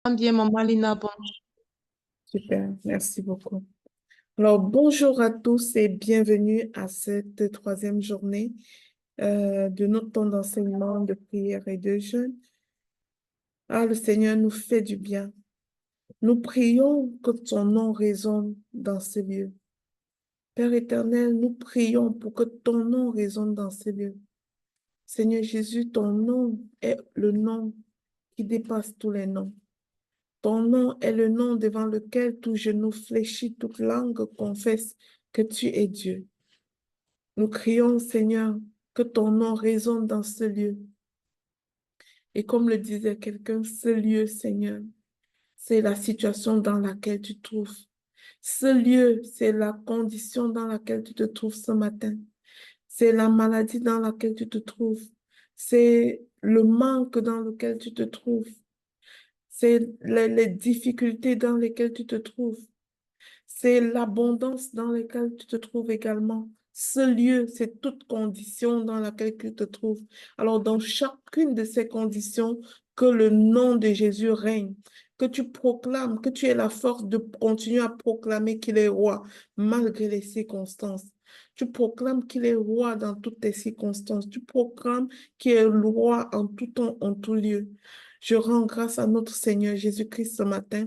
Bien, maman Lina, bon. Super, merci beaucoup. Alors, bonjour à tous et bienvenue à cette troisième journée de notre temps d'enseignement, de prière et de jeûne. Ah, le Seigneur nous fait du bien. Nous prions que ton nom résonne dans ce lieu. Père éternel, nous prions pour que ton nom résonne dans ce lieu. Seigneur Jésus, ton nom est le nom qui dépasse tous les noms. Ton nom est le nom devant lequel tout genou fléchit, toute langue confesse que tu es Dieu. Nous crions, Seigneur, que ton nom résonne dans ce lieu. Et comme le disait quelqu'un, ce lieu, Seigneur, c'est la situation dans laquelle tu te trouves. Ce lieu, c'est la condition dans laquelle tu te trouves ce matin. C'est la maladie dans laquelle tu te trouves. C'est le manque dans lequel tu te trouves. C'est les difficultés dans lesquelles tu te trouves. C'est l'abondance dans laquelle tu te trouves également. Ce lieu, c'est toute condition dans laquelle tu te trouves. Alors, dans chacune de ces conditions, que le nom de Jésus règne, que tu proclames, que tu aies la force de continuer à proclamer qu'il est roi malgré les circonstances. Tu proclames qu'il est roi dans toutes les circonstances. Tu proclames qu'il est roi en tout temps, en tout lieu. Je rends grâce à notre Seigneur Jésus-Christ ce matin.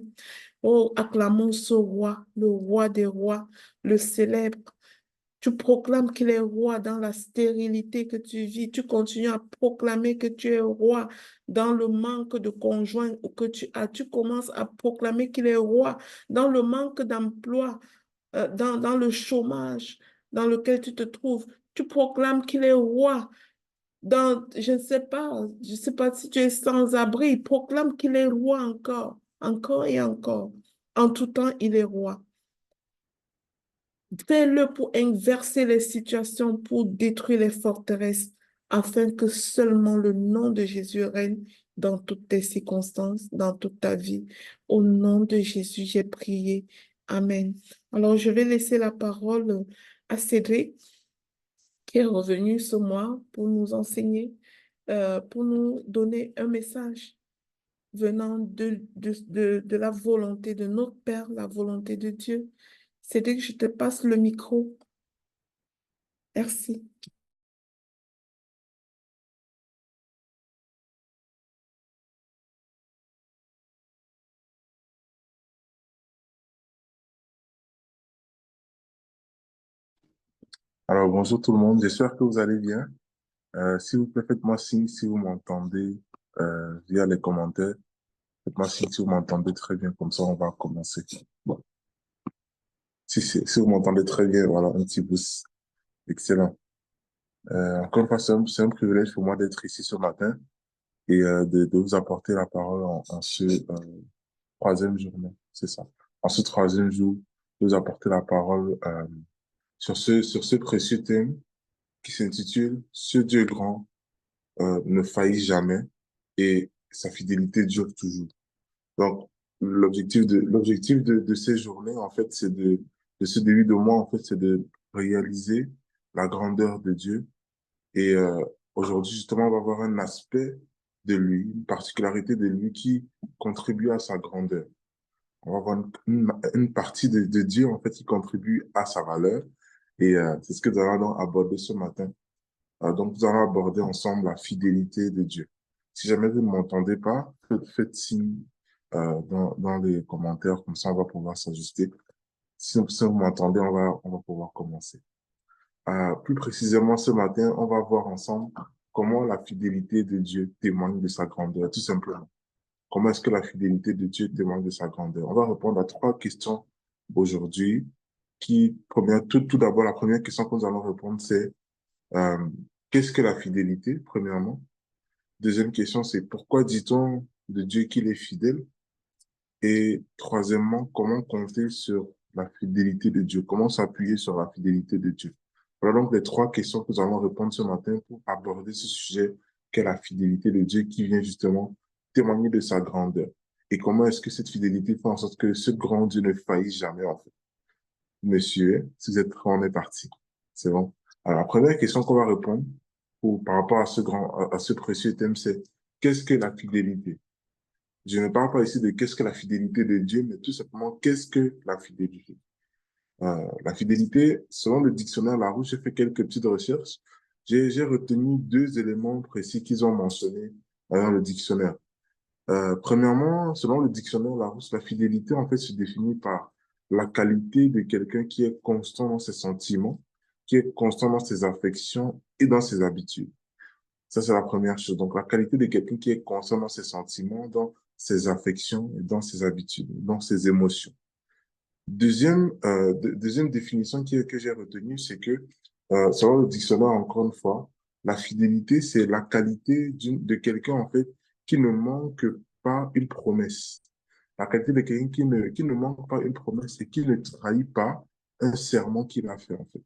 Oh, acclamons ce roi, le roi des rois, le célèbre. Tu proclames qu'il est roi dans la stérilité que tu vis. Tu continues à proclamer que tu es roi dans le manque de conjoint que tu as. Tu commences à proclamer qu'il est roi dans le manque d'emploi, dans le chômage dans lequel tu te trouves. Tu proclames qu'il est roi dans, je ne sais pas si tu es sans abri. Proclame qu'il est roi encore, encore et encore. En tout temps, il est roi. Fais-le pour inverser les situations, pour détruire les forteresses, afin que seulement le nom de Jésus règne dans toutes tes circonstances, dans toute ta vie. Au nom de Jésus, j'ai prié. Amen. Alors, je vais laisser la parole à Cédric, qui est revenu ce mois pour nous enseigner, pour nous donner un message venant de la volonté de notre Père, la volonté de Dieu. Cédric, je te passe le micro. Merci. Alors, bonjour tout le monde, j'espère que vous allez bien. S'il vous plaît, faites-moi signe si vous m'entendez via les commentaires. Faites-moi signe si vous m'entendez très bien, comme ça on va commencer. Bon. Si vous m'entendez très bien, voilà, un petit boost. Excellent. Encore une fois, c'est un privilège pour moi d'être ici ce matin et de vous apporter la parole en ce troisième journée, c'est ça. En ce troisième jour, de vous apporter la parole sur ce précieux thème qui s'intitule Ce Dieu grand ne faillit jamais et sa fidélité dure toujours. Donc, l'objectif de ces journées, en fait, de ce début de mois, en fait, c'est de réaliser la grandeur de Dieu. Et aujourd'hui, justement, on va voir un aspect de lui, une particularité de lui qui contribue à sa grandeur. On va voir une partie de Dieu, en fait, qui contribue à sa valeur. Et c'est ce que nous allons donc aborder ce matin. Donc, nous allons aborder ensemble la fidélité de Dieu. Si jamais vous ne m'entendez pas, faites signe dans les commentaires, comme ça on va pouvoir s'ajuster. Si vous m'entendez, on va pouvoir commencer. Plus précisément, ce matin, on va voir ensemble comment la fidélité de Dieu témoigne de sa grandeur, tout simplement. Comment est-ce que la fidélité de Dieu témoigne de sa grandeur? On va répondre à trois questions aujourd'hui. Tout d'abord, la première question que nous allons répondre, c'est euh, qu'est-ce que la fidélité, premièrement? Deuxième question, c'est pourquoi dit-on de Dieu qu'il est fidèle? Et troisièmement, comment compter sur la fidélité de Dieu? Comment s'appuyer sur la fidélité de Dieu? Voilà donc les trois questions que nous allons répondre ce matin pour aborder ce sujet qu'est la fidélité de Dieu qui vient justement témoigner de sa grandeur. Et comment est-ce que cette fidélité fait en sorte que ce grand Dieu ne faillit jamais, en fait? Monsieur, si vous êtes prêts, on est parti. C'est bon. Alors, la première question qu'on va répondre par rapport à ce précieux thème, c'est qu'est-ce que la fidélité? Je ne parle pas ici de qu'est-ce que la fidélité de Dieu, mais tout simplement qu'est-ce que la fidélité. La fidélité, selon le dictionnaire Larousse, j'ai fait quelques petites recherches. J'ai retenu deux éléments précis qu'ils ont mentionnés dans le dictionnaire. Premièrement, selon le dictionnaire Larousse, la fidélité, en fait, se définit par la qualité de quelqu'un qui est constant dans ses sentiments, qui est constant dans ses affections et dans ses habitudes. Ça, c'est la première chose. Donc, la qualité de quelqu'un qui est constant dans ses sentiments, dans ses affections et dans ses habitudes, dans ses émotions. Deuxième définition que j'ai retenue, c'est que, selon le dictionnaire, encore une fois, la fidélité, c'est la qualité de quelqu'un, en fait, qui ne manque pas une promesse. La qualité de quelqu'un qui ne manque pas une promesse et qui ne trahit pas un serment qu'il a fait, en fait.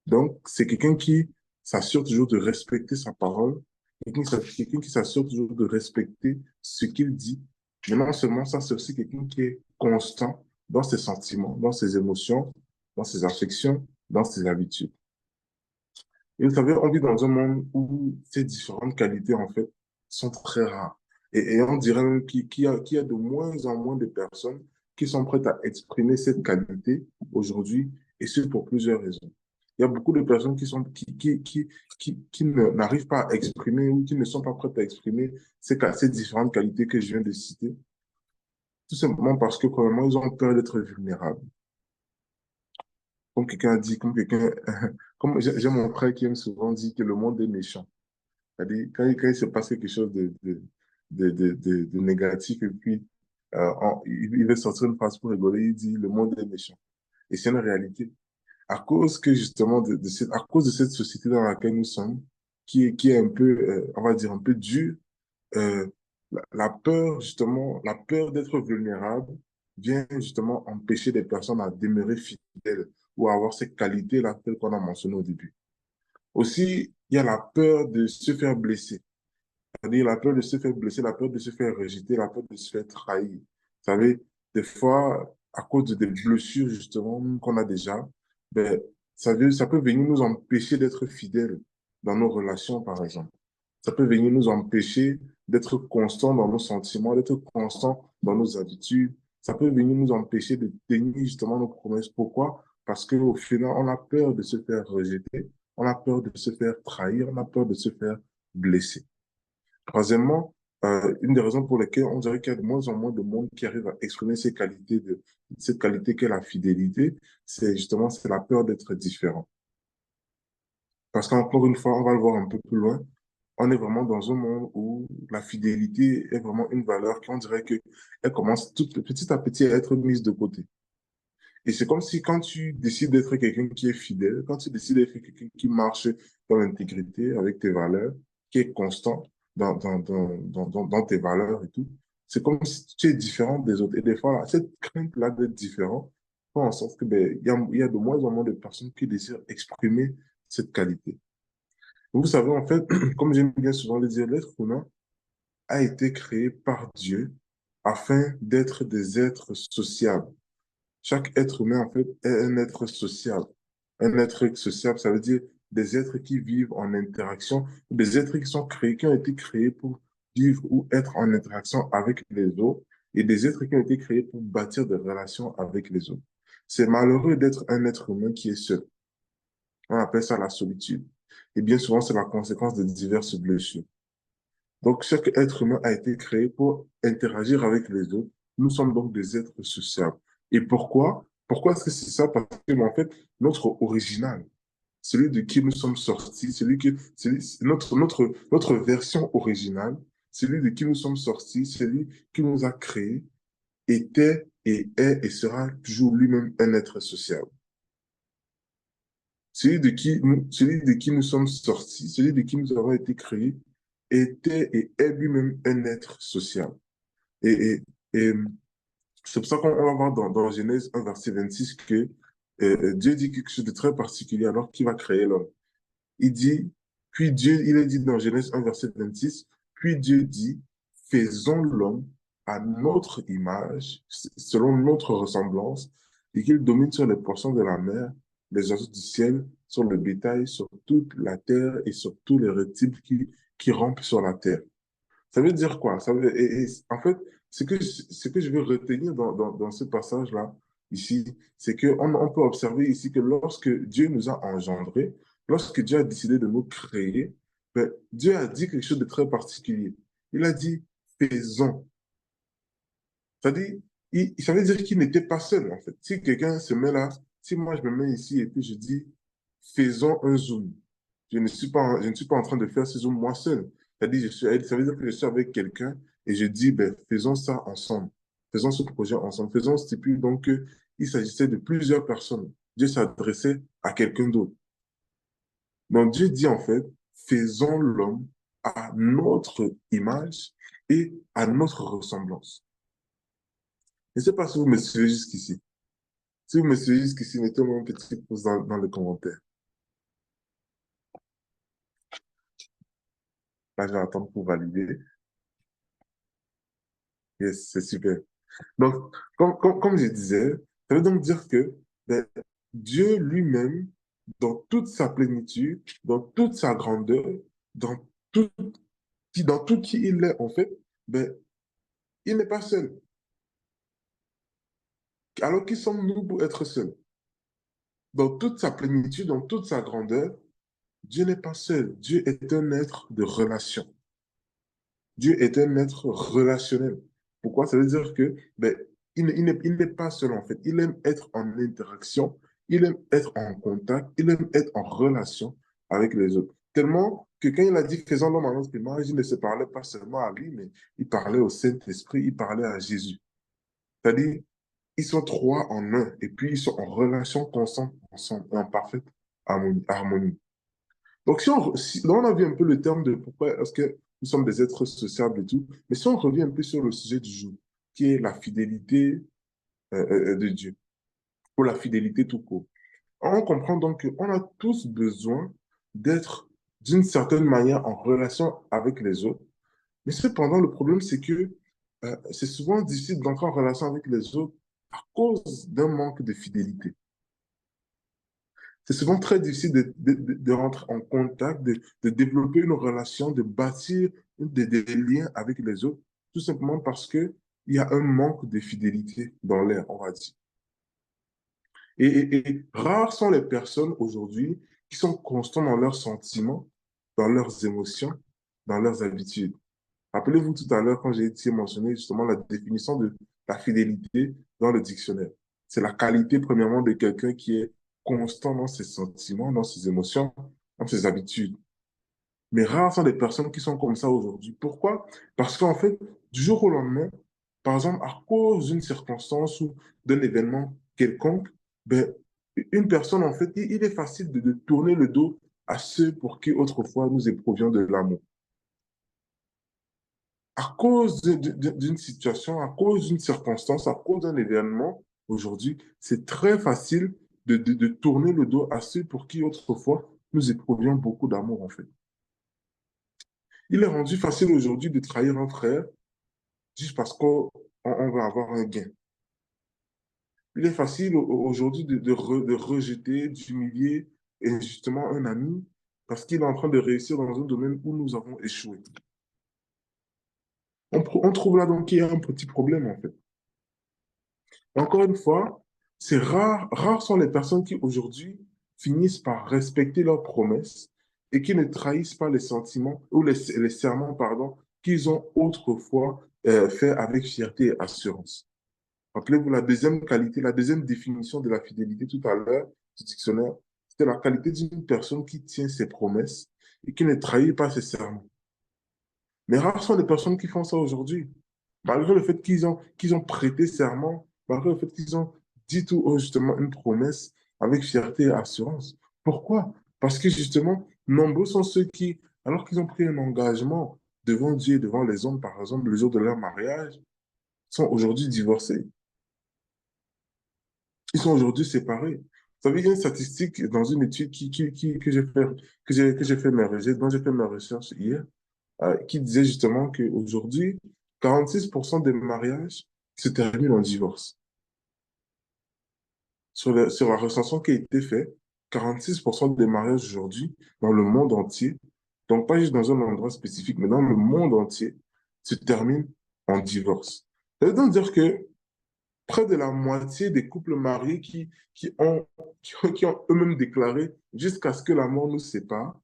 Donc, c'est quelqu'un qui s'assure toujours de respecter sa parole, quelqu'un qui s'assure toujours de respecter ce qu'il dit. Mais non seulement ça, c'est aussi quelqu'un qui est constant dans ses sentiments, dans ses émotions, dans ses affections, dans ses habitudes. Et vous savez, on vit dans un monde où ces différentes qualités, en fait, sont très rares. Et on dirait même qu'il y a de moins en moins de personnes qui sont prêtes à exprimer cette qualité aujourd'hui, et ce pour plusieurs raisons. Il y a beaucoup de personnes n'arrivent pas à exprimer ou qui ne sont pas prêtes à exprimer ces différentes qualités que je viens de citer, tout simplement parce que, probablement, ils ont peur d'être vulnérables. Comme quelqu'un a dit, comme j'ai mon frère qui aime souvent dire que le monde est méchant. C'est-à-dire, quand il se passe quelque chose de négatif, et puis il veut sortir une phrase pour rigoler, il dit le monde est méchant. Et c'est une réalité. À cause que justement, à cause de cette société dans laquelle nous sommes, qui est un peu, on va dire, un peu dure, euh, la peur, justement, la peur d'être vulnérable vient justement empêcher des personnes à demeurer fidèles ou à avoir ces qualités-là, telles qu'on a mentionnées au début. Aussi, il y a la peur de se faire blesser. C'est-à-dire la peur de se faire blesser, la peur de se faire rejeter, la peur de se faire trahir. Vous savez, des fois, à cause des blessures, justement, qu'on a déjà, ben, ça peut venir nous empêcher d'être fidèles dans nos relations, par exemple. Ça peut venir nous empêcher d'être constants dans nos sentiments, d'être constants dans nos habitudes. Ça peut venir nous empêcher de tenir justement nos promesses. Pourquoi? Parce qu'au final, on a peur de se faire rejeter, on a peur de se faire trahir, on a peur de se faire blesser. Troisièmement, une des raisons pour lesquelles on dirait qu'il y a de moins en moins de monde qui arrive à exprimer cette qualité qu'est la fidélité, c'est la peur d'être différent. Parce qu'encore une fois, on va le voir un peu plus loin, on est vraiment dans un monde où la fidélité est vraiment une valeur qu'on dirait qu'elle commence petit à petit à être mise de côté. Et c'est comme si quand tu décides d'être quelqu'un qui est fidèle, quand tu décides d'être quelqu'un qui marche dans l'intégrité, avec tes valeurs, qui est constant dans tes valeurs et tout, c'est comme si tu es différent des autres. Et des fois, là, cette crainte-là d'être différent fait en sorte que, ben, il y a de moins en moins de personnes qui désirent exprimer cette qualité. Vous savez, en fait, comme j'aime bien souvent le dire, l'être humain a été créé par Dieu afin d'être des êtres sociables. Chaque être humain, en fait, est un être sociable. Un être sociable, ça veut dire des êtres qui vivent en interaction, des êtres qui sont créés, qui ont été créés pour vivre ou être en interaction avec les autres, et des êtres qui ont été créés pour bâtir des relations avec les autres. C'est malheureux d'être un être humain qui est seul. On appelle ça la solitude. Et bien souvent, c'est la conséquence de diverses blessures. Donc, chaque être humain a été créé pour interagir avec les autres. Nous sommes donc des êtres sociables. Et pourquoi? Pourquoi est-ce que c'est ça? Parce que, en fait, notre original, celui de qui nous sommes sortis, notre version originale, celui de qui nous sommes sortis, celui qui nous a créés, était et est et sera toujours lui-même un être sociable. Celui de qui nous sommes sortis, celui de qui nous avons été créés, était et est lui-même un être social. Et, et c'est pour ça qu'on va voir dans Genèse 1, verset 26, que Dieu dit quelque chose de très particulier alors qu'il va créer l'homme. Il dit, puis Dieu, il est dit dans Genèse 1, verset 26, puis Dieu dit, faisons l'homme à notre image, selon notre ressemblance, et qu'il domine sur les poissons de la mer, les oiseaux du ciel, sur le bétail, sur toute la terre et sur tous les reptiles qui rampent sur la terre. Ça veut dire quoi? En fait, ce que je veux retenir dans ce passage-là, ici, c'est qu'on peut observer ici que lorsque Dieu nous a engendrés, lorsque Dieu a décidé de nous créer, ben, Dieu a dit quelque chose de très particulier. Il a dit, faisons. C'est-à-dire, ça veut dire qu'il n'était pas seul, en fait. Si quelqu'un se met là, si moi je me mets ici et puis je dis, faisons un zoom, je ne suis pas en train de faire ce zoom moi seul. C'est-à-dire, ça veut dire que je suis avec quelqu'un et je dis, ben, faisons ça ensemble. Faisons ce projet ensemble. Faisons stipule donc qu'il s'agissait de plusieurs personnes. Dieu s'adressait à quelqu'un d'autre. Donc Dieu dit en fait, faisons l'homme à notre image et à notre ressemblance. Je ne sais pas si vous me suivez jusqu'ici. Si vous me suivez jusqu'ici, mettez-moi un petit pouce dans le commentaire. Là, je vais attendre pour valider. Yes, c'est super. Donc, comme je disais, ça veut donc dire que ben, Dieu lui-même, dans toute sa plénitude, dans toute sa grandeur, dans tout, dans tout qui il est, en fait, ben, il n'est pas seul. Alors qui sommes-nous pour être seuls? Dans toute sa plénitude, dans toute sa grandeur, Dieu n'est pas seul. Dieu est un être de relation. Dieu est un être relationnel. Pourquoi? Ça veut dire que ben, il n'est pas seul en fait. Il aime être en interaction, il aime être en contact, il aime être en relation avec les autres. Tellement que quand il a dit faisons l'homme à notre image, il ne se parlait pas seulement à lui, mais il parlait au Saint-Esprit, il parlait à Jésus. C'est-à-dire, ils sont trois en un et puis ils sont en relation constante ensemble et en parfaite harmonie. Donc, là, on a vu un peu le terme de pourquoi est-ce que nous sommes des êtres sociables et tout, mais si on revient un peu sur le sujet du jour, qui est la fidélité de Dieu, ou la fidélité tout court, on comprend donc qu'on a tous besoin d'être d'une certaine manière en relation avec les autres, mais cependant, le problème, c'est que c'est souvent difficile d'entrer en relation avec les autres à cause d'un manque de fidélité. C'est souvent très difficile de rentrer en contact, de développer une relation, de bâtir des liens avec les autres, tout simplement parce qu'il y a un manque de fidélité dans l'air, on va dire. Et rares sont les personnes aujourd'hui qui sont constantes dans leurs sentiments, dans leurs émotions, dans leurs habitudes. Rappelez-vous tout à l'heure quand j'ai été mentionné justement la définition de la fidélité dans le dictionnaire. C'est la qualité, premièrement, de quelqu'un qui est constant dans ses sentiments, dans ses émotions, dans ses habitudes. Mais rares sont les personnes qui sont comme ça aujourd'hui. Pourquoi? Parce qu'en fait, du jour au lendemain, par exemple, à cause d'une circonstance ou d'un événement quelconque, ben, une personne, en fait, il est facile de tourner le dos à ceux pour qui autrefois nous éprouvions de l'amour. À cause d'une situation, à cause d'une circonstance, à cause d'un événement, aujourd'hui, c'est très facile de tourner le dos à ceux pour qui autrefois nous éprouvions beaucoup d'amour, en fait. Il est rendu facile aujourd'hui de trahir un frère juste parce qu'on va avoir un gain. Il est facile aujourd'hui de rejeter, d'humilier injustement un ami parce qu'il est en train de réussir dans un domaine où nous avons échoué. On trouve là donc qu'il y a un petit problème, en fait. Encore une fois, c'est rares sont les personnes qui aujourd'hui finissent par respecter leurs promesses et qui ne trahissent pas les sentiments ou les serments, pardon, qu'ils ont autrefois fait avec fierté et assurance. Rappelez-vous la deuxième qualité, la deuxième définition de la fidélité tout à l'heure du dictionnaire, c'était la qualité d'une personne qui tient ses promesses et qui ne trahit pas ses serments. Mais rares sont les personnes qui font ça aujourd'hui. Malgré le fait qu'ils ont prêté serment, malgré le fait qu'ils ont dit tout haut, justement, une promesse avec fierté et assurance. Pourquoi? Parce que justement, nombreux sont ceux qui, alors qu'ils ont pris un engagement devant Dieu et devant les hommes, par exemple, le jour de leur mariage, sont aujourd'hui divorcés. Ils sont aujourd'hui séparés. Vous savez, il y a une statistique dans une étude que j'ai fait mes recherches, dont j'ai fait mes recherches hier, qui disait justement qu'aujourd'hui, 46% des mariages se terminent en divorce. Sur la recension qui a été faite, 46% des mariages aujourd'hui, dans le monde entier, donc pas juste dans un endroit spécifique, mais dans le monde entier, se terminent en divorce. Ça veut donc dire que près de la moitié des couples mariés qui ont eux-mêmes déclaré jusqu'à ce que la mort nous sépare,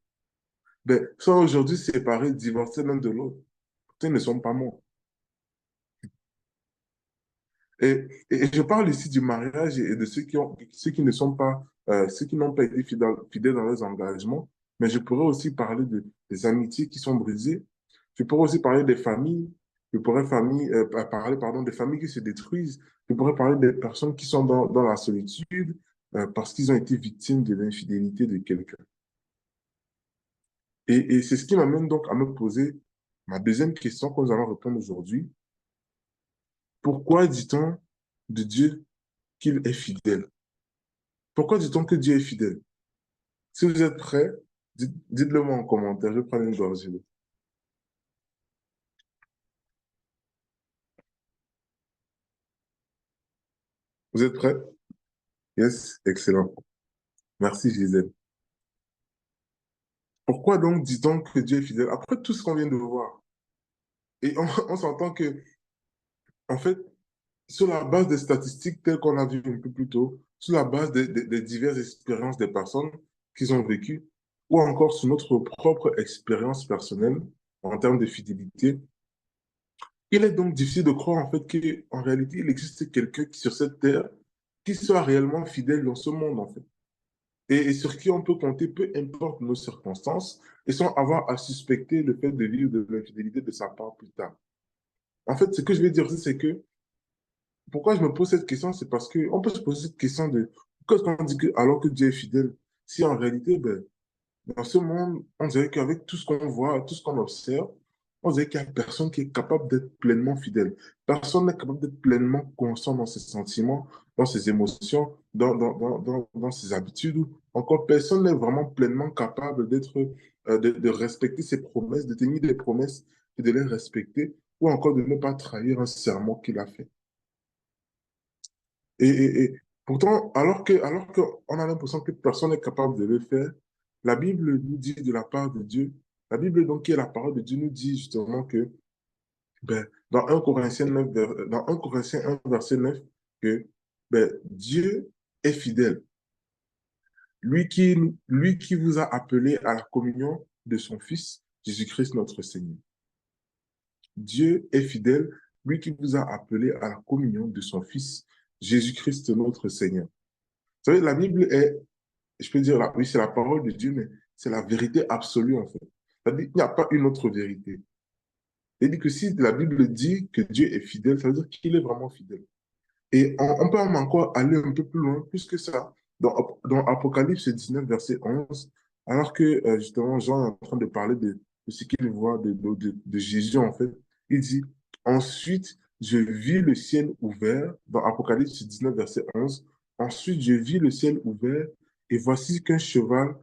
ben, sont aujourd'hui séparés, divorcés l'un de l'autre. Ils ne sont pas morts. Et je parle ici du mariage et de ceux qui ne sont pas, ceux qui n'ont pas été fidèles dans leurs engagements, mais je pourrais aussi parler des amitiés qui sont brisées. Je pourrais aussi parler des familles. Je pourrais parler, pardon, des familles qui se détruisent. Je pourrais parler des personnes qui sont dans la solitude, parce qu'ils ont été victimes de l'infidélité de quelqu'un. Et c'est ce qui m'amène donc à me poser ma deuxième question que nous allons répondre aujourd'hui. Pourquoi dit-on de Dieu qu'il est fidèle? Pourquoi dit-on que Dieu est fidèle? Si vous êtes prêts, dites-le moi en commentaire. Je vais prendre une gorgée d'eau. Vous êtes prêts? Yes, excellent. Merci, Gisèle. Pourquoi donc dit-on que Dieu est fidèle? Après tout ce qu'on vient de voir. Et on s'entend que, en fait, sur la base des statistiques telles qu'on a vues un peu plus tôt, sur la base des diverses expériences des personnes qu'ils ont vécues, ou encore sur notre propre expérience personnelle en termes de fidélité, il est donc difficile de croire en fait qu'en réalité, il existe quelqu'un qui, sur cette terre qui soit réellement fidèle dans ce monde en fait. Et sur qui on peut compter, peu importe nos circonstances, et sans avoir à suspecter le fait de vivre de l'infidélité de sa part plus tard. En fait, ce que je vais dire, c'est que pourquoi je me pose cette question, c'est parce qu'on peut se poser cette question de pourquoi est-ce qu'on dit que alors que Dieu est fidèle, si en réalité, ben, dans ce monde, on dirait qu'avec tout ce qu'on voit, tout ce qu'on observe, on dirait qu'il n'y a personne qui est capable d'être pleinement fidèle. Personne n'est capable d'être pleinement conscient dans ses sentiments, dans ses émotions, dans ses habitudes. Ou encore, personne n'est vraiment pleinement capable de respecter ses promesses, de tenir des promesses et de les respecter, ou encore de ne pas trahir un serment qu'il a fait. Et pourtant, alors qu'on a l'impression que personne n'est capable de le faire, la Bible nous dit de la part de Dieu, la Bible donc qui est la parole de Dieu nous dit justement que ben, dans 1 Corinthiens 9, dans 1 Corinthiens 1, verset 9, que ben, Dieu est fidèle. Lui qui vous a appelé à la communion de son Fils, Jésus-Christ notre Seigneur. Dieu est fidèle, lui qui vous a appelé à la communion de son Fils, Jésus-Christ notre Seigneur. Vous savez, la Bible est, je peux dire, oui, c'est la parole de Dieu, mais c'est la vérité absolue, en fait. C'est-à-dire qu'il n'y a pas une autre vérité. C'est-à-dire que si la Bible dit que Dieu est fidèle, ça veut dire qu'il est vraiment fidèle. Et on peut même encore aller un peu plus loin, plus que ça. Dans Apocalypse 19, verset 11, alors que justement Jean est en train de parler de ce qu'il voit de Jésus, en fait, il dit, ensuite, je vis le ciel ouvert, dans Apocalypse 19, verset 11, ensuite, je vis le ciel ouvert, et voici qu'un cheval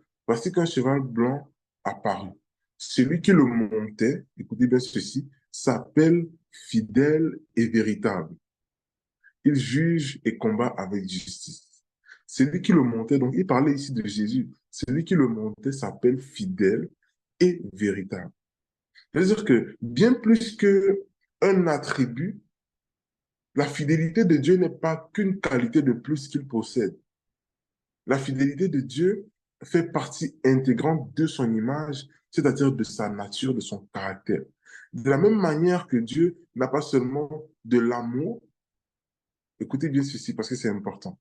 blanc apparut. Celui qui le montait, écoutez bien ceci, s'appelle fidèle et véritable. Il juge et combat avec justice. Celui qui le montait, donc il parlait ici de Jésus, celui qui le montait s'appelle fidèle et véritable. C'est-à-dire que bien plus qu'un attribut, la fidélité de Dieu n'est pas qu'une qualité de plus qu'il possède. La fidélité de Dieu fait partie intégrante de son image, c'est-à-dire de sa nature, de son caractère. De la même manière que Dieu n'a pas seulement de l'amour, écoutez bien ceci parce que c'est important.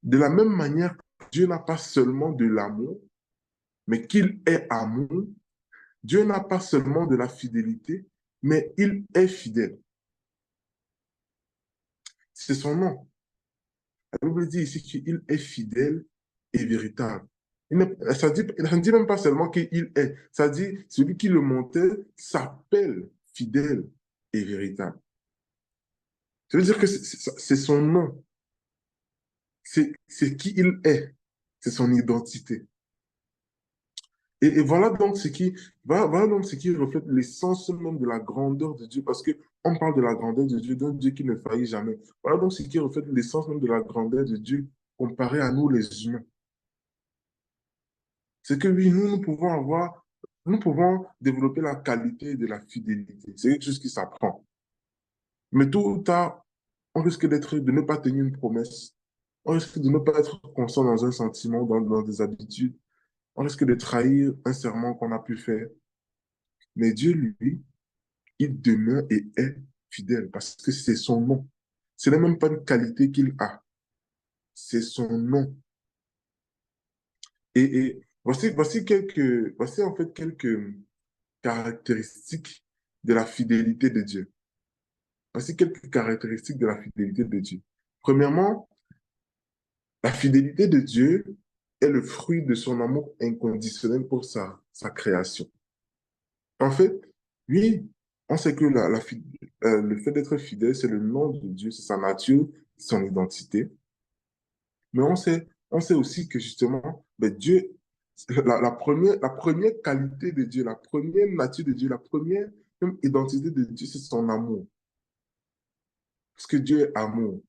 De la même manière, Dieu n'a pas seulement de l'amour, mais qu'il est amour. Dieu n'a pas seulement de la fidélité, mais il est fidèle. C'est son nom. La Bible dit ici qu'il est fidèle et véritable. Ça ne dit même pas seulement qu'il est. Ça dit celui qui le montait s'appelle fidèle et véritable. Ça veut dire que c'est son nom. C'est qui il est. C'est son identité. Et voilà donc ce qui reflète l'essence même de la grandeur de Dieu, parce que on parle de la grandeur de Dieu, d'un Dieu qui ne faillit jamais. Voilà donc ce qui reflète l'essence même de la grandeur de Dieu comparé à nous les humains. C'est que oui, nous pouvons développer la qualité de la fidélité. C'est quelque chose qui s'apprend. Mais tôt ou tard, on risque de ne pas tenir une promesse. On risque de ne pas être constant dans un sentiment, dans des habitudes. On risque de trahir un serment qu'on a pu faire. Mais Dieu, lui, il demeure et est fidèle parce que c'est son nom. Ce n'est même pas une qualité qu'il a, c'est son nom. Et voici en fait quelques caractéristiques de la fidélité de Dieu. Voici quelques caractéristiques de la fidélité de Dieu. Premièrement, la fidélité de Dieu est le fruit de son amour inconditionnel pour sa création. En fait, oui, on sait que le fait d'être fidèle, c'est le nom de Dieu, c'est sa nature, son identité. Mais on sait aussi que justement, ben Dieu, la première qualité de Dieu, la première nature de Dieu, la première même identité de Dieu, c'est son amour. Parce que Dieu est amour.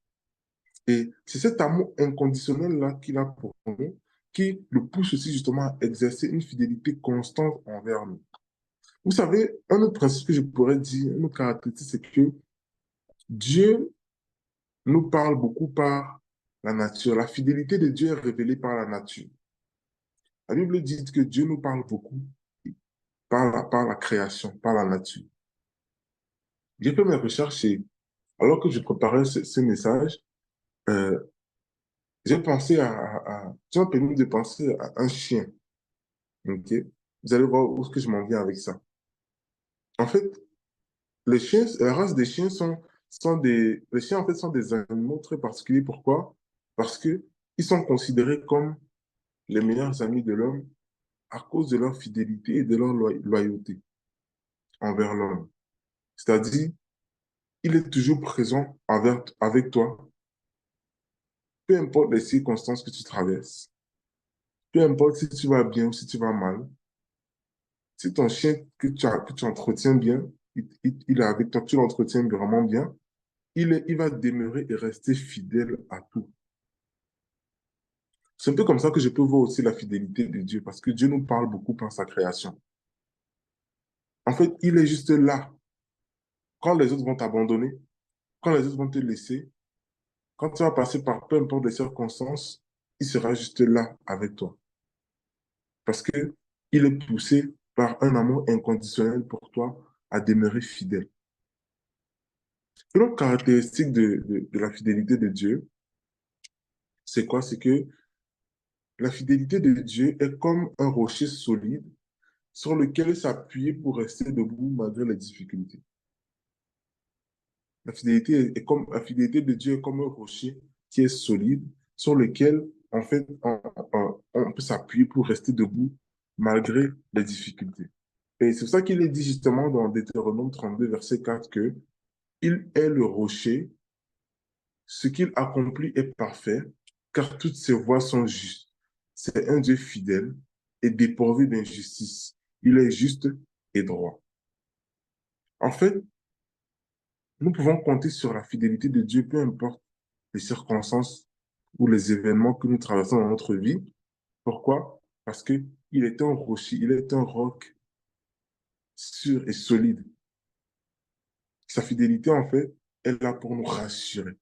Et c'est cet amour inconditionnel-là qu'il a pour nous qui le pousse aussi justement à exercer une fidélité constante envers nous. Vous savez, un autre principe que je pourrais dire, une autre caractéristique, c'est que Dieu nous parle beaucoup par la nature. La fidélité de Dieu est révélée par la nature. La Bible dit que Dieu nous parle beaucoup par la création, par la nature. J'ai fait mes recherches et alors que je préparais ce message, euh, j'ai pensé tu m'as permis de penser à un chien. Ok? Vous allez voir où est-ce que je m'en viens avec ça. En fait, les chiens, la race des chiens les chiens en fait sont des animaux très particuliers. Pourquoi? Parce que ils sont considérés comme les meilleurs amis de l'homme à cause de leur fidélité et de leur loyauté envers l'homme. C'est-à-dire, il est toujours présent avec toi, peu importe les circonstances que tu traverses, peu importe si tu vas bien ou si tu vas mal. Si ton chien que tu entretiens bien, il est avec toi, tu l'entretiens vraiment bien, il va demeurer et rester fidèle à tout. C'est un peu comme ça que je peux voir aussi la fidélité de Dieu, parce que Dieu nous parle beaucoup par sa création. En fait, il est juste là. Quand les autres vont t'abandonner, quand les autres vont te laisser, quand tu vas passer par peu importe les circonstances, il sera juste là avec toi. Parce que il est poussé par un amour inconditionnel pour toi à demeurer fidèle. Une autre caractéristique de la fidélité de Dieu, c'est quoi? C'est que la fidélité de Dieu est comme un rocher solide sur lequel s'appuyer pour rester debout malgré les difficultés. La fidélité de Dieu est comme un rocher qui est solide sur lequel, en fait, on peut s'appuyer pour rester debout malgré les difficultés. Et c'est pour ça qu'il est dit justement dans Deutéronome 32, verset 4, que il est le rocher, ce qu'il accomplit est parfait, car toutes ses voies sont justes. C'est un Dieu fidèle et dépourvu d'injustice. Il est juste et droit. En fait, nous pouvons compter sur la fidélité de Dieu, peu importe les circonstances ou les événements que nous traversons dans notre vie. Pourquoi? Parce que il est un rocher, il est un roc sûr et solide. Sa fidélité, en fait, est là pour nous rassurer.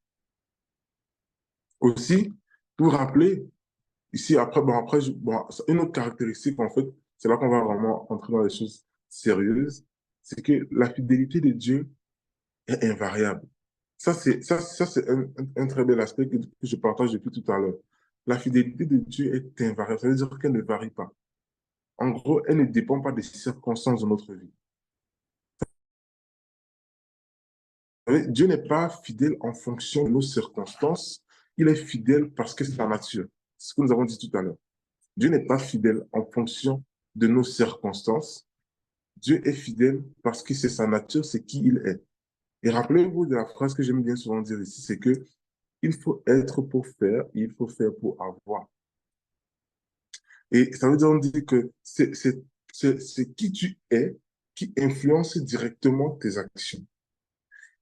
Aussi, pour rappeler, ici, une autre caractéristique, en fait, c'est là qu'on va vraiment entrer dans les choses sérieuses, c'est que la fidélité de Dieu est invariable. Ça, c'est un très bel aspect que je partage depuis tout à l'heure. La fidélité de Dieu est invariable. Ça veut dire qu'elle ne varie pas. En gros, elle ne dépend pas des circonstances de notre vie. Vous savez, Dieu n'est pas fidèle en fonction de nos circonstances. Il est fidèle parce que c'est sa nature. C'est ce que nous avons dit tout à l'heure. Dieu n'est pas fidèle en fonction de nos circonstances. Dieu est fidèle parce que c'est sa nature, c'est qui il est. Et rappelez-vous de la phrase que j'aime bien souvent dire ici, c'est que il faut être pour faire, il faut faire pour avoir. Et ça veut dire que c'est qui tu es qui influence directement tes actions.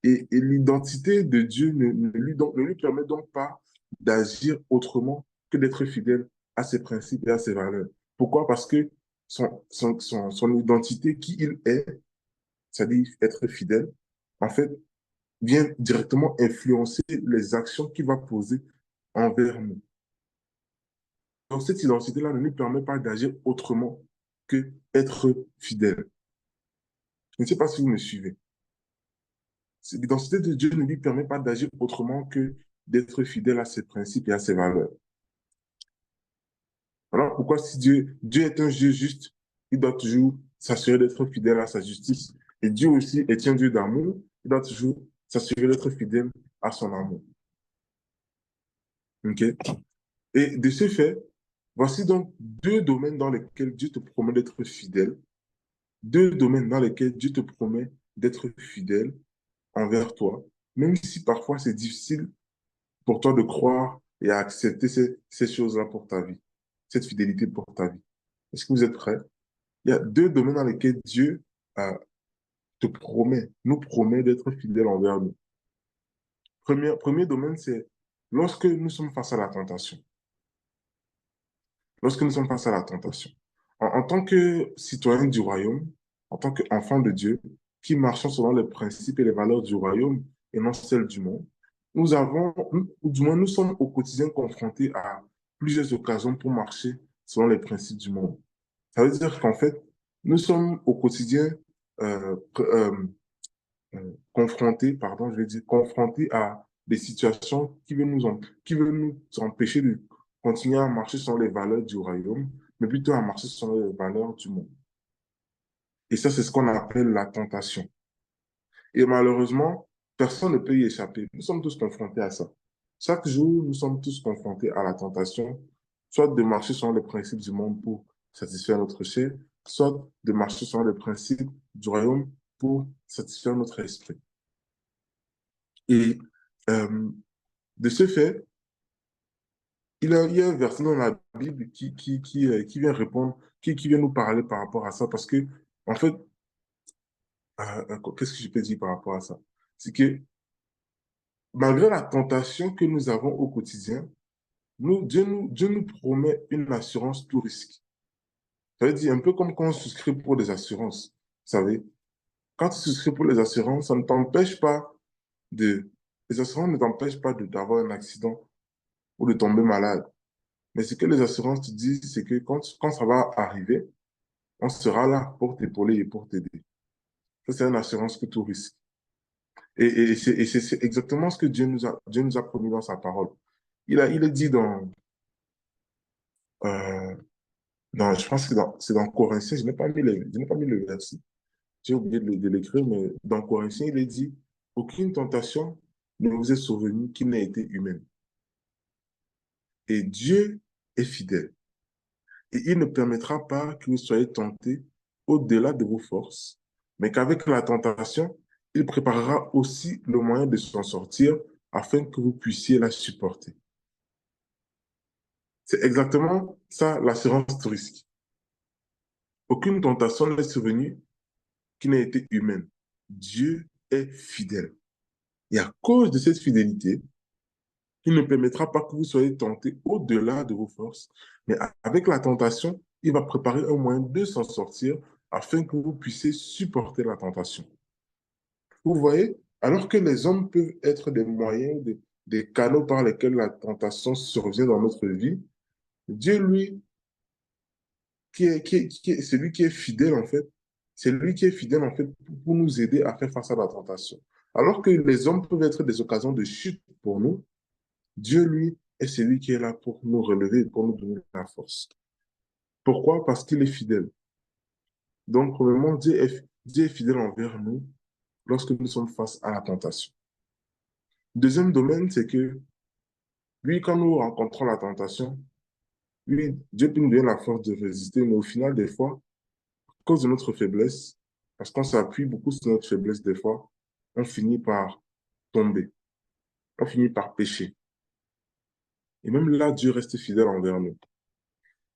Et l'identité de Dieu ne lui permet donc pas d'agir autrement que d'être fidèle à ses principes et à ses valeurs. Pourquoi? Parce que son identité, qui il est, c'est-à-dire être fidèle, en fait, vient directement influencer les actions qu'il va poser envers nous. Donc, cette identité-là ne nous permet pas d'agir autrement que être fidèle. Je ne sais pas si vous me suivez. L'identité de Dieu ne lui permet pas d'agir autrement que d'être fidèle à ses principes et à ses valeurs. Alors, pourquoi si Dieu est un Dieu juste, il doit toujours s'assurer d'être fidèle à sa justice. Et Dieu aussi est un Dieu d'amour, il doit toujours s'assurer d'être fidèle à son amour. OK? Et de ce fait, voici donc deux domaines dans lesquels Dieu te promet d'être fidèle, deux domaines dans lesquels Dieu te promet d'être fidèle envers toi, même si parfois c'est difficile pour toi de croire et à accepter ces choses-là pour ta vie, cette fidélité pour ta vie. Est-ce que vous êtes prêts? Il y a deux domaines dans lesquels Dieu nous promet d'être fidèle envers nous. Premier domaine, c'est lorsque nous sommes face à la tentation. Lorsque nous sommes face à la tentation. En tant que citoyen du royaume, en tant qu'enfant de Dieu, qui marchons selon les principes et les valeurs du royaume et non celles du monde, ou du moins nous sommes au quotidien confrontés à plusieurs occasions pour marcher selon les principes du monde. Ça veut dire qu'en fait, nous sommes au quotidien euh, confrontés, pardon, je vais dire, confrontés à des situations qui veulent nous empêcher de continuer à marcher sur les valeurs du royaume, mais plutôt à marcher sur les valeurs du monde. Et ça, c'est ce qu'on appelle la tentation. Et malheureusement, personne ne peut y échapper. Nous sommes tous confrontés à ça. Chaque jour, nous sommes tous confrontés à la tentation, soit de marcher sur les principes du monde pour satisfaire notre chair, soit de marcher sur les principes du royaume pour satisfaire notre esprit. Et euh, de ce fait, il y a un verset dans la Bible qui vient répondre, qui vient nous parler par rapport à ça, parce que, en fait, qu'est-ce que je peux dire par rapport à ça? C'est que malgré la tentation que nous avons au quotidien, Dieu nous promet une assurance tout risque. Ça veut dire un peu comme quand on souscrit pour des assurances. Vous savez, quand tu souscris pour les assurances, ça ne t'empêche pas de... Les assurances ne t'empêchent pas d'avoir un accident ou de tomber malade. Mais ce que les assurances te disent, c'est que quand ça va arriver, on sera là pour t'épauler et pour t'aider. Ça, c'est une assurance que tout risque. Et c'est exactement ce que Dieu nous a promis dans sa parole. Il est dit euh, je pense que c'est dans Corinthiens, je n'ai pas mis le verset. J'ai oublié de l'écrire, mais dans Corinthiens, il est dit, aucune tentation ne vous est survenue qui n'ait été humaine. Et Dieu est fidèle. Et il ne permettra pas que vous soyez tentés au-delà de vos forces, mais qu'avec la tentation, il préparera aussi le moyen de s'en sortir afin que vous puissiez la supporter. C'est exactement ça l'assurance tout risque. Aucune tentation n'est survenue qui n'a été humaine. Dieu est fidèle. Et à cause de cette fidélité, il ne permettra pas que vous soyez tentés au-delà de vos forces, mais avec la tentation, il va préparer un moyen de s'en sortir afin que vous puissiez supporter la tentation. Vous voyez, alors que les hommes peuvent être des moyens, des canaux par lesquels la tentation survient dans notre vie, Dieu, lui, celui qui est fidèle, en fait, c'est lui qui est fidèle, en fait, pour nous aider à faire face à la tentation. Alors que les hommes peuvent être des occasions de chute pour nous, Dieu, lui, est celui qui est là pour nous relever, pour nous donner la force. Pourquoi? Parce qu'il est fidèle. Donc, premièrement, Dieu est fidèle envers nous lorsque nous sommes face à la tentation. Deuxième domaine, c'est que lui, quand nous rencontrons la tentation, lui, Dieu peut nous donner la force de résister, mais au final, des fois, à cause de notre faiblesse, parce qu'on s'appuie beaucoup sur notre faiblesse des fois, on finit par tomber, on finit par pécher. Et même là, Dieu reste fidèle envers nous.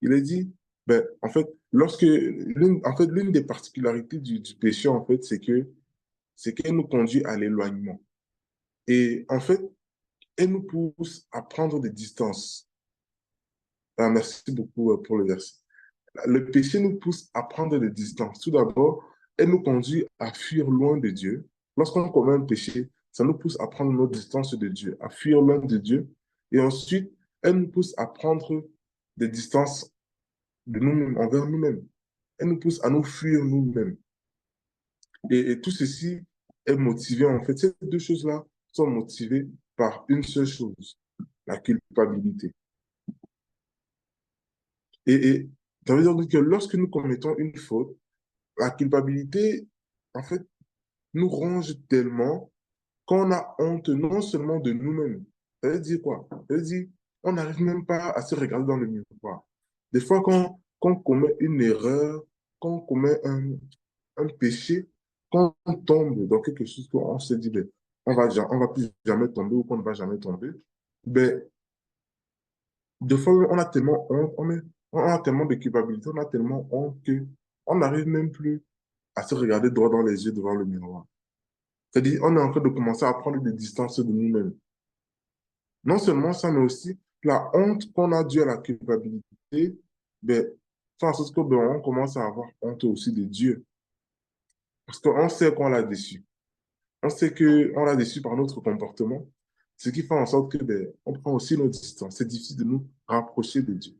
Il est dit, ben, en fait, l'une des particularités du péché, en fait, c'est qu'elle nous conduit à l'éloignement. Et en fait, elle nous pousse à prendre des distances. Ah, merci beaucoup pour le verset. Le péché nous pousse à prendre des distances. Tout d'abord, elle nous conduit à fuir loin de Dieu. Lorsqu'on commet un péché, ça nous pousse à prendre notre distance de Dieu, à fuir loin de Dieu. Et ensuite, elle nous pousse à prendre des distances de nous-mêmes, envers nous-mêmes. Elle nous pousse à nous fuir nous-mêmes. Et tout ceci est motivé, en fait, ces deux choses-là sont motivées par une seule chose, la culpabilité. Et ça veut dire que lorsque nous commettons une faute, la culpabilité, en fait, nous ronge tellement qu'on a honte non seulement de nous-mêmes. Ça veut dire quoi? Ça veut dire on n'arrive même pas à se regarder dans le miroir. Des fois, quand on commet une erreur, quand on commet un péché, quand on tombe dans quelque chose qu'on se dit, ben, on va plus jamais tomber ou qu'on ne va jamais tomber, ben, des fois, on a tellement honte, on a tellement de culpabilité, on a tellement honte que on n'arrive même plus à se regarder droit dans les yeux devant le miroir. C'est-à-dire, on est en train de commencer à prendre des distances de nous-mêmes. Non seulement ça, mais aussi la honte qu'on a due à la culpabilité, ben, fait en sorte que, ben, on commence à avoir honte aussi de Dieu. Parce qu'on sait qu'on l'a déçu. On sait qu'on l'a déçu par notre comportement, ce qui fait en sorte que, ben, on prend aussi nos distances. C'est difficile de nous rapprocher de Dieu.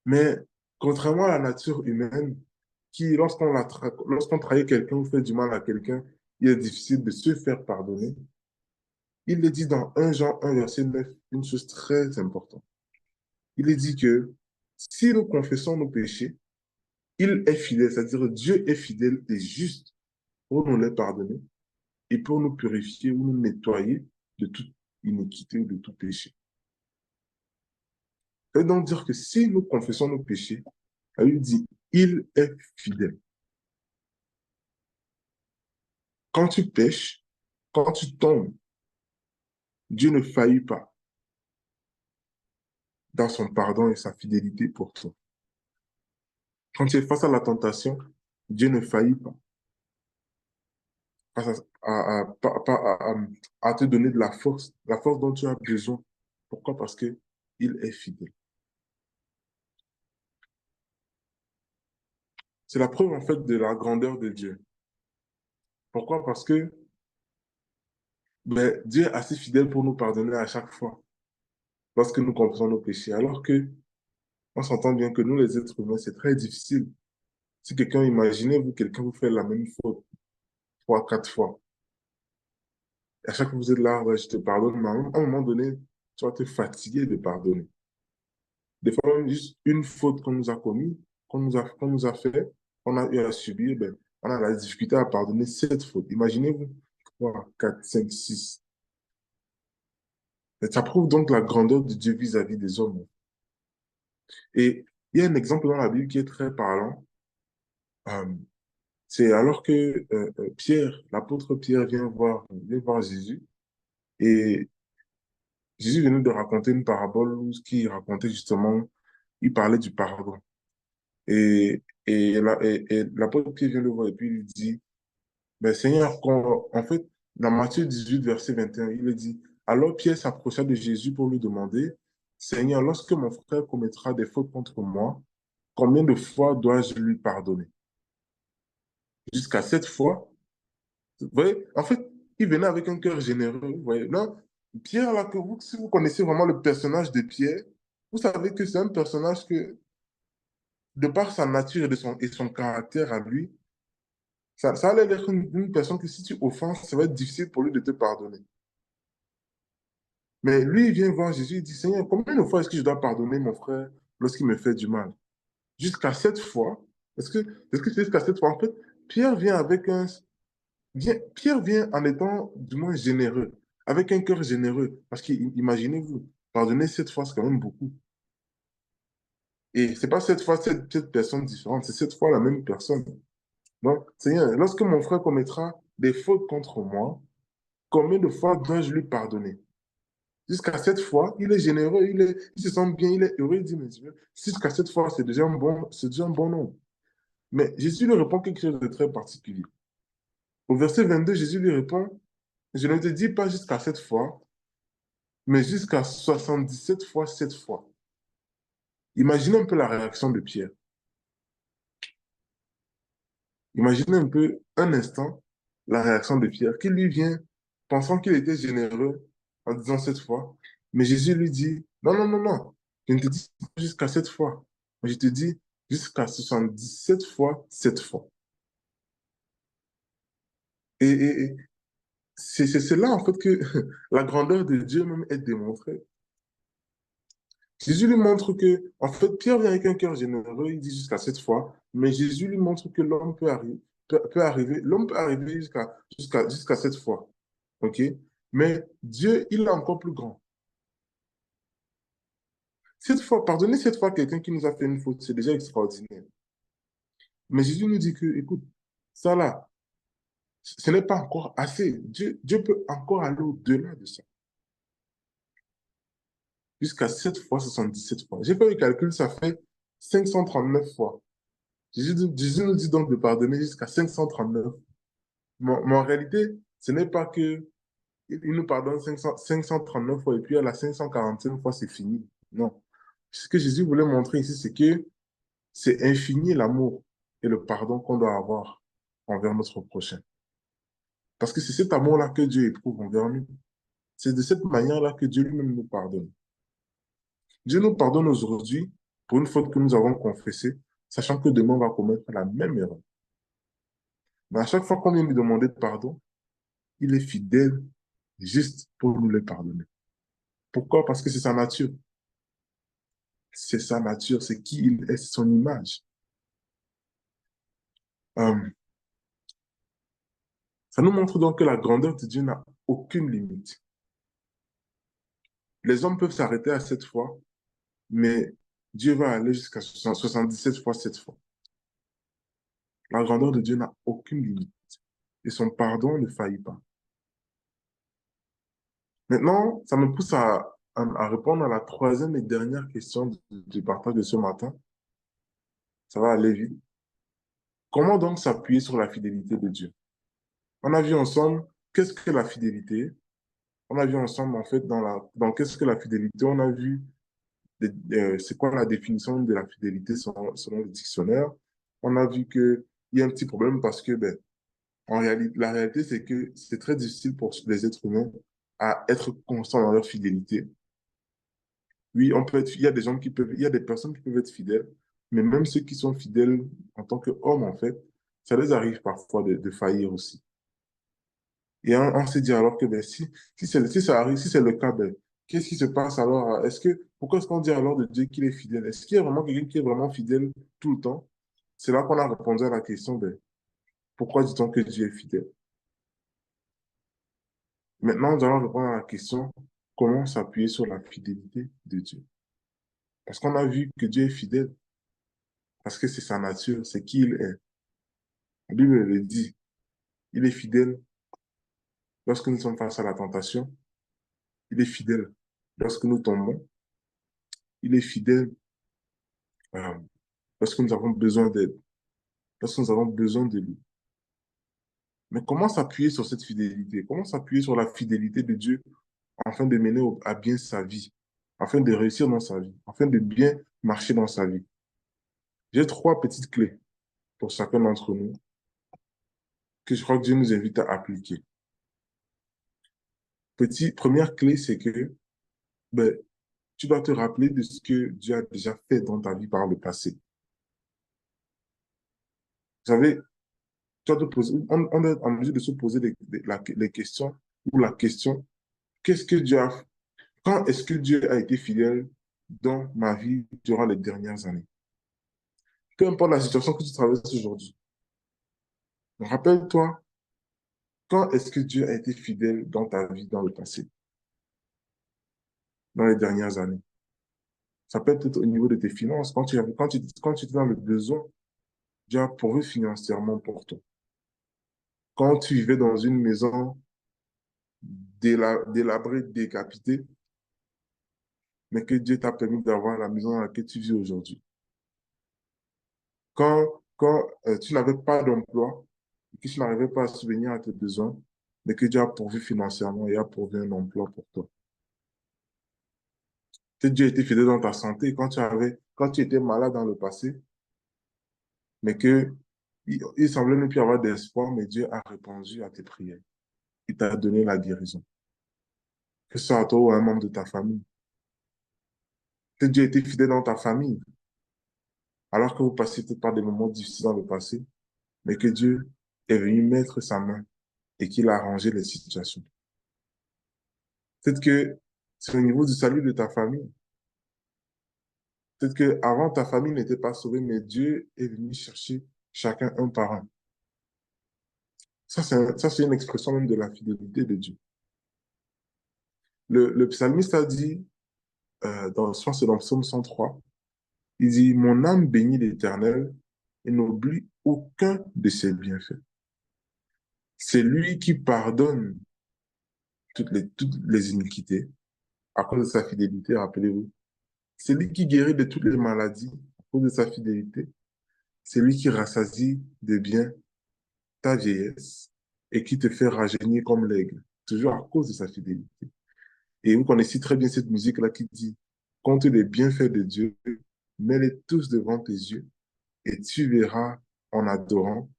Mais contrairement à la nature humaine, qui, lorsqu'on trahit quelqu'un ou fait du mal à quelqu'un, il est difficile de se faire pardonner. Il est dit dans 1 Jean 1, verset 9, une chose très importante. Il est dit que si nous confessons nos péchés, il est fidèle, c'est-à-dire Dieu est fidèle et juste pour nous les pardonner et pour nous purifier ou nous nettoyer de toute iniquité ou de tout péché. Ça veut donc dire que si nous confessons nos péchés, la Bible dit, il est fidèle. Quand tu pêches, quand tu tombes, Dieu ne faillit pas dans son pardon et sa fidélité pour toi. Quand tu es face à la tentation, Dieu ne faillit pas face à te donner de la force dont tu as besoin. Pourquoi? Parce que il est fidèle. C'est la preuve en fait de la grandeur de Dieu. Pourquoi? Parce que ben, Dieu est assez fidèle pour nous pardonner à chaque fois lorsque nous confessons nos péchés. Alors que on s'entend bien que nous, les êtres humains, c'est très difficile. Si quelqu'un, imaginez-vous, quelqu'un vous fait la même faute 3, 4 fois. Et à chaque fois que vous êtes là, ouais, je te pardonne, mais à un moment donné, tu vas te fatiguer de pardonner. Des fois, même juste une faute qu'on nous a commise, qu'on nous a fait, qu'on a eu à subir, ben, on a la difficulté à pardonner cette faute. Imaginez-vous, 3, 4, 5, 6. Et ça prouve donc la grandeur de Dieu vis-à-vis des hommes. Et il y a un exemple dans la Bible qui est très parlant. Euh, c'est alors que Pierre, l'apôtre Pierre vient voir Jésus. Et Jésus venait de raconter une parabole où ce qu'il racontait justement, il parlait du pardon. Et l'apôtre Pierre vient le voir et puis il lui dit, ben Seigneur, en fait, dans Matthieu 18, verset 21, il dit, alors Pierre s'approcha de Jésus pour lui demander, Seigneur, lorsque mon frère commettra des fautes contre moi, combien de fois dois-je lui pardonner? Jusqu'à 7 fois? Vous voyez, en fait, il venait avec un cœur généreux. Vous voyez, non, Pierre, là, si vous connaissez vraiment le personnage de Pierre, vous savez que c'est un personnage que, de par sa nature et son caractère à lui, ça allait être une personne que si tu offenses, ça va être difficile pour lui de te pardonner. Mais lui, il vient voir Jésus, il dit, Seigneur, combien de fois est-ce que je dois pardonner mon frère lorsqu'il me fait du mal? Jusqu'à 7 fois? Est-ce que c'est jusqu'à 7 fois? En fait, Pierre vient avec Pierre vient en étant du moins généreux, avec un cœur généreux. Parce qu'imaginez-vous, pardonner 7 fois, c'est quand même beaucoup. Et c'est pas 7 fois cette personne différente, c'est 7 fois la même personne. Donc, Seigneur, lorsque mon frère commettra des fautes contre moi, combien de fois dois-je lui pardonner? Jusqu'à 7 fois, il est généreux, il se sent bien, il est heureux, il dit, mais Dieu, jusqu'à 7 fois, c'est déjà un bon nombre. Mais Jésus lui répond quelque chose de très particulier. Au verset 22, Jésus lui répond, je ne te dis pas jusqu'à 7 fois, mais jusqu'à 77 fois 7 fois. Imaginez un peu la réaction de Pierre. Imaginez un peu un instant la réaction de Pierre, qui lui vient pensant qu'il était généreux en disant 7 fois. Mais Jésus lui dit, non, non, non, non, je ne te dis pas jusqu'à 7 fois, mais je te dis jusqu'à 77 fois 7 fois. Et c'est là, en fait, que la grandeur de Dieu même est démontrée. Jésus lui montre que, en fait, Pierre vient avec un cœur généreux, il dit jusqu'à 7 fois, mais Jésus lui montre que l'homme peut arriver, l'homme peut arriver jusqu'à 7 fois. OK? Mais Dieu, il est encore plus grand. 7 fois, pardonner 7 fois quelqu'un qui nous a fait une faute, c'est déjà extraordinaire. Mais Jésus nous dit que, écoute, ça là, ce n'est pas encore assez. Dieu peut encore aller au-delà de ça. Jusqu'à 7 fois 77 fois. J'ai fait le calcul, ça fait 539 fois. Jésus nous dit donc de pardonner jusqu'à 539. Mais en réalité, ce n'est pas que il nous pardonne 539 fois et puis à la 545 fois, c'est fini. Non. Ce que Jésus voulait montrer ici, c'est que c'est infini l'amour et le pardon qu'on doit avoir envers notre prochain. Parce que c'est cet amour-là que Dieu éprouve envers nous. C'est de cette manière-là que Dieu lui-même nous pardonne. Dieu nous pardonne aujourd'hui pour une faute que nous avons confessée, sachant que demain on va commettre la même erreur. Mais à chaque fois qu'on vient lui demander pardon, il est fidèle, juste pour nous le pardonner. Pourquoi? Parce que c'est sa nature. C'est sa nature, c'est qui il est, c'est son image. Euh, Ça nous montre donc que la grandeur de Dieu n'a aucune limite. Les hommes peuvent s'arrêter à 7 fois, mais Dieu va aller jusqu'à 77 fois 7 fois. La grandeur de Dieu n'a aucune limite et son pardon ne faillit pas. Maintenant, ça me pousse à répondre à la troisième et dernière question du partage de ce matin. Ça va aller vite. Comment donc s'appuyer sur la fidélité de Dieu? On a vu ensemble qu'est-ce que la fidélité. On a vu ensemble, en fait, dans qu'est-ce que la fidélité, on a vu c'est quoi la définition de la fidélité selon le dictionnaire. On a vu qu'il y a un petit problème parce que, ben, la réalité, c'est que c'est très difficile pour les êtres humains à être constants dans leur fidélité. Oui, il y a des gens il y a des personnes qui peuvent être fidèles, mais même ceux qui sont fidèles en tant qu'hommes, en fait, ça les arrive parfois de faillir aussi. Et on s'est dit alors que ben, si ça arrive, si c'est le cas, ben, qu'est-ce qui se passe alors? Pourquoi est-ce qu'on dit alors de Dieu qu'il est fidèle? Est-ce qu'il y a vraiment quelqu'un qui est vraiment fidèle tout le temps? C'est là qu'on a répondu à la question, ben, pourquoi dit-on que Dieu est fidèle? Maintenant, nous allons répondre à la question, comment s'appuyer sur la fidélité de Dieu? Parce qu'on a vu que Dieu est fidèle, parce que c'est sa nature, c'est qui il est. La Bible le dit, il est fidèle lorsque nous sommes face à la tentation, il est fidèle lorsque nous tombons, il est fidèle euh, lorsque nous avons besoin d'aide, lorsque nous avons besoin de lui. Mais comment s'appuyer sur cette fidélité? Comment s'appuyer sur la fidélité de Dieu afin de mener à bien sa vie, afin de réussir dans sa vie, afin de bien marcher dans sa vie? J'ai 3 petites clés pour chacun d'entre nous que je crois que Dieu nous invite à appliquer. Première clé, c'est que ben, tu dois te rappeler de ce que Dieu a déjà fait dans ta vie par le passé. Vous savez, on est en mesure de se poser les questions ou la question, qu'est-ce que Dieu a fait? Quand est-ce que Dieu a été fidèle dans ma vie durant les dernières années? Peu importe la situation que tu traverses aujourd'hui. Rappelle-toi, quand est-ce que Dieu a été fidèle dans ta vie dans le passé, dans les dernières années? Ça peut être au niveau de tes finances. Quand tu étais dans le besoin, Dieu a pourvu financièrement pour toi. Quand tu vivais dans une maison délabrée, décapitée, mais que Dieu t'a permis d'avoir la maison dans laquelle tu vis aujourd'hui. Quand tu n'avais pas d'emploi, que tu n'arrivais pas à subvenir à tes besoins, mais que Dieu a pourvu financièrement et a pourvu un emploi pour toi. Que Dieu a été fidèle dans ta santé quand tu étais malade dans le passé, mais que il semblait ne plus y avoir d'espoir, mais Dieu a répondu à tes prières. Il t'a donné la guérison. Que ce soit à toi ou à un membre de ta famille. Que Dieu a été fidèle dans ta famille, alors que vous passiez peut-être par des moments difficiles dans le passé, mais que Dieu est venu mettre sa main et qu'il a arrangé les situations. Peut-être que c'est au niveau du salut de ta famille. Peut-être qu'avant, ta famille n'était pas sauvée, mais Dieu est venu chercher chacun un par un. Ça, c'est une expression même de la fidélité de Dieu. Le psalmiste a dit, je pense que c'est dans le psaume 103, il dit, mon âme bénit l'Éternel et n'oublie aucun de ses bienfaits. C'est lui qui pardonne toutes les iniquités à cause de sa fidélité, rappelez-vous. C'est lui qui guérit de toutes les maladies à cause de sa fidélité. C'est lui qui rassasie de bien ta vieillesse et qui te fait rajeunir comme l'aigle, toujours à cause de sa fidélité. Et vous connaissez très bien cette musique-là qui dit, compte les bienfaits de Dieu, mets-les tous devant tes yeux et tu verras en adorant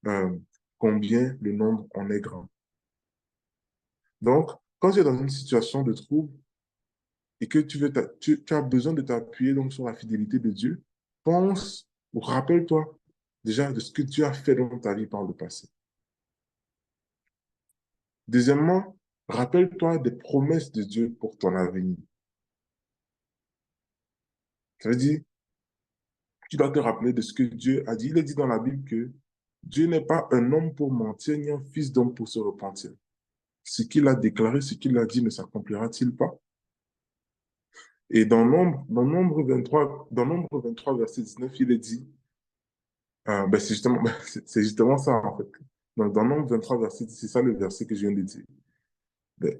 euh, combien le nombre en est grand. Donc, quand tu es dans une situation de trouble et que tu as besoin de t'appuyer donc sur la fidélité de Dieu, pense ou rappelle-toi déjà de ce que Dieu a fait dans ta vie par le passé. Deuxièmement, rappelle-toi des promesses de Dieu pour ton avenir. Ça veut dire, tu dois te rappeler de ce que Dieu a dit. Il est dit dans la Bible que Dieu n'est pas un homme pour mentir, ni un fils d'homme pour se repentir. Ce qu'il a déclaré, ce qu'il a dit ne s'accomplira-t-il pas? Et dans Nombre 23, verset 19, il est dit, c'est justement ça en fait. Donc dans Nombre 23, verset 10, c'est ça le verset que je viens de dire.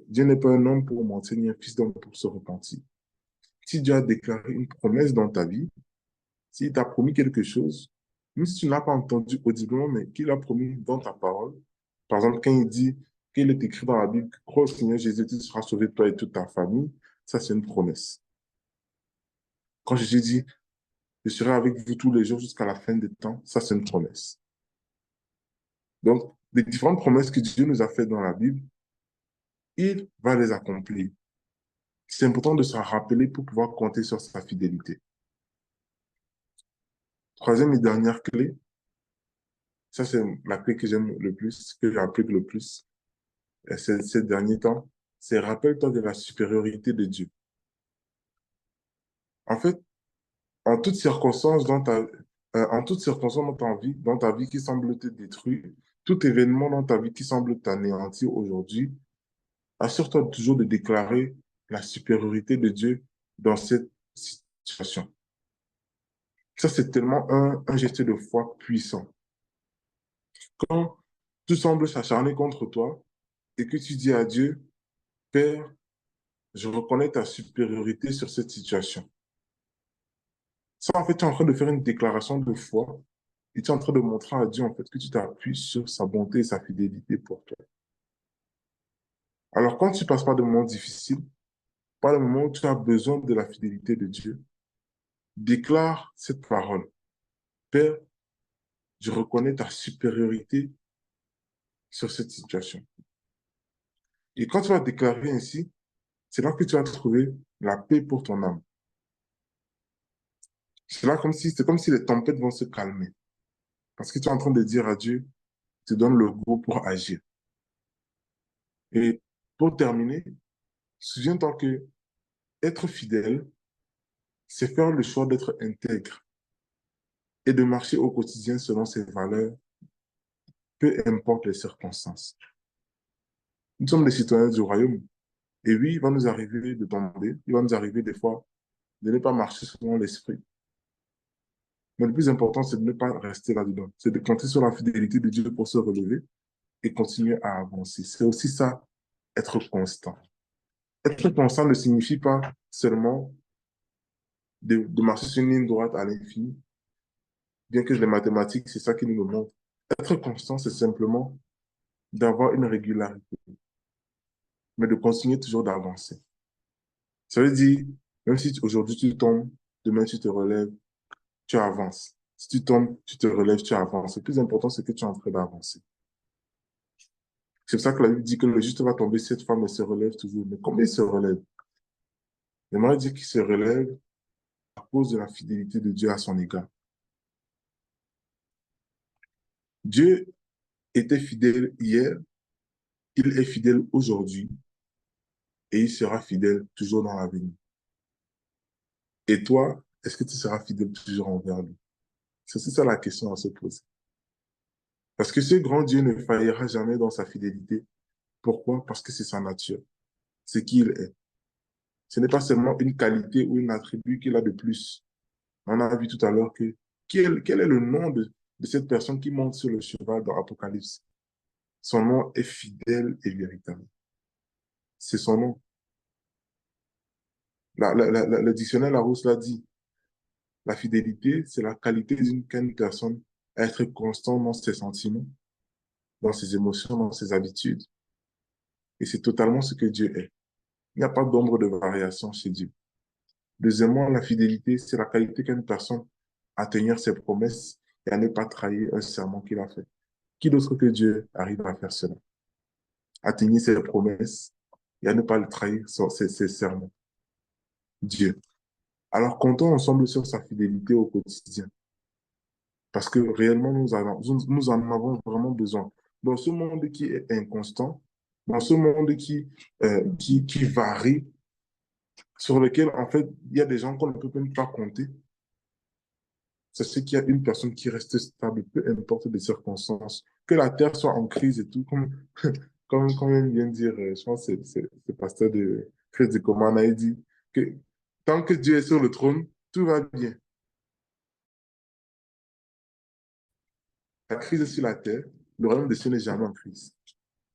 Dieu n'est pas un homme pour mentir, ni un fils d'homme pour se repentir. Si Dieu a déclaré une promesse dans ta vie, s'il t'a promis quelque chose, même si tu n'as pas entendu audiblement, mais qu'il a promis dans ta parole, par exemple, quand il dit qu'il est écrit dans la Bible, crois au Seigneur Jésus, tu seras sauvé toi et toute ta famille, ça c'est une promesse. Quand Jésus dit, je serai avec vous tous les jours jusqu'à la fin des temps, ça c'est une promesse. Donc, les différentes promesses que Dieu nous a faites dans la Bible, il va les accomplir. C'est important de se rappeler pour pouvoir compter sur sa fidélité. Troisième et dernière clé, ça c'est la clé que j'aime le plus, que j'applique le plus ces derniers temps, c'est rappelle-toi de la supériorité de Dieu. En fait, en toutes circonstances en toutes circonstances dans ta vie qui semble te détruire, tout événement dans ta vie qui semble t'anéantir aujourd'hui, assure-toi toujours de déclarer la supériorité de Dieu dans cette situation. Ça, c'est tellement un geste de foi puissant. Quand tout semble s'acharner contre toi et que tu dis à Dieu, Père, je reconnais ta supériorité sur cette situation. Ça, en fait, tu es en train de faire une déclaration de foi et tu es en train de montrer à Dieu, en fait, que tu t'appuies sur sa bonté et sa fidélité pour toi. Alors, quand tu passes par des moments difficiles, par des moments où tu as besoin de la fidélité de Dieu, déclare cette parole. Père, je reconnais ta supériorité sur cette situation. Et quand tu vas déclarer ainsi, c'est là que tu vas trouver la paix pour ton âme. C'est comme si les tempêtes vont se calmer. Parce que tu es en train de dire à Dieu, tu te donnes le goût pour agir. Et pour terminer, souviens-toi que être fidèle, c'est faire le choix d'être intègre et de marcher au quotidien selon ses valeurs, peu importe les circonstances. Nous sommes des citoyens du royaume. Et oui, il va nous arriver de tomber, il va nous arriver des fois de ne pas marcher selon l'esprit. Mais le plus important, c'est de ne pas rester là-dedans. C'est de compter sur la fidélité de Dieu pour se relever et continuer à avancer. C'est aussi ça, être constant. Être constant ne signifie pas seulement de marcher sur une ligne droite à l'infini, bien que les mathématiques, c'est ça qui nous le montre. Être constant, c'est simplement d'avoir une régularité, mais de continuer toujours d'avancer. Ça veut dire, même si aujourd'hui tu tombes, demain tu te relèves, tu avances. Si tu tombes, tu te relèves, tu avances. Le plus important, c'est que tu es en train d'avancer. C'est pour ça que la Bible dit que le juste va tomber 7 fois, mais se relève toujours. Mais combien il se relève? J'aimerais dire qu'il se relève à cause de la fidélité de Dieu à son égard. Dieu était fidèle hier, il est fidèle aujourd'hui et il sera fidèle toujours dans l'avenir. Et toi, est-ce que tu seras fidèle toujours envers lui? C'est ça la question à se poser. Parce que ce grand Dieu ne faillira jamais dans sa fidélité. Pourquoi? Parce que c'est sa nature. C'est qui il est. Ce n'est pas seulement une qualité ou un attribut qu'il a de plus. On a vu tout à l'heure que quel est le nom de cette personne qui monte sur le cheval dans Apocalypse? Son nom est fidèle et véritable. C'est son nom. Le dictionnaire Larousse l'a dit. La fidélité, c'est la qualité d'une personne à être constant dans ses sentiments, dans ses émotions, dans ses habitudes. Et c'est totalement ce que Dieu est. Il n'y a pas d'ombre de variation chez Dieu. Deuxièmement, la fidélité, c'est la qualité qu'a une personne à tenir ses promesses et à ne pas trahir un serment qu'il a fait. Qui d'autre que Dieu arrive à faire cela? À tenir ses promesses et à ne pas le trahir ses serments. Dieu. Alors, comptons ensemble sur sa fidélité au quotidien. Parce que réellement, nous en avons vraiment besoin. Dans ce monde qui est inconstant, dans ce monde qui varie, sur lequel, en fait, il y a des gens qu'on ne peut même pas compter, c'est ce qu'il y a une personne qui reste stable, peu importe les circonstances. Que la terre soit en crise et tout, comme il vient de dire, je pense que c'est le pasteur de Christ de Comana, il dit que tant que Dieu est sur le trône, tout va bien. La crise est sur la terre, le royaume des cieux n'est jamais en crise.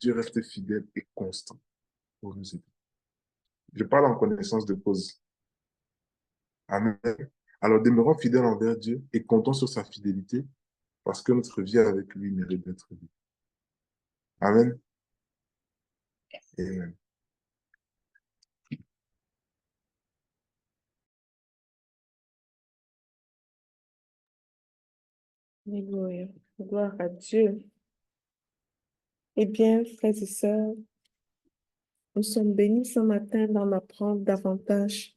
Dieu reste fidèle et constant pour nous aider. Je parle en connaissance de cause. Amen. Alors demeurons fidèles envers Dieu et comptons sur sa fidélité parce que notre vie avec lui mérite d'être vue. Amen. Amen. Alléluia. Gloire à Dieu. Eh bien, frères et sœurs, nous sommes bénis ce matin d'en apprendre davantage.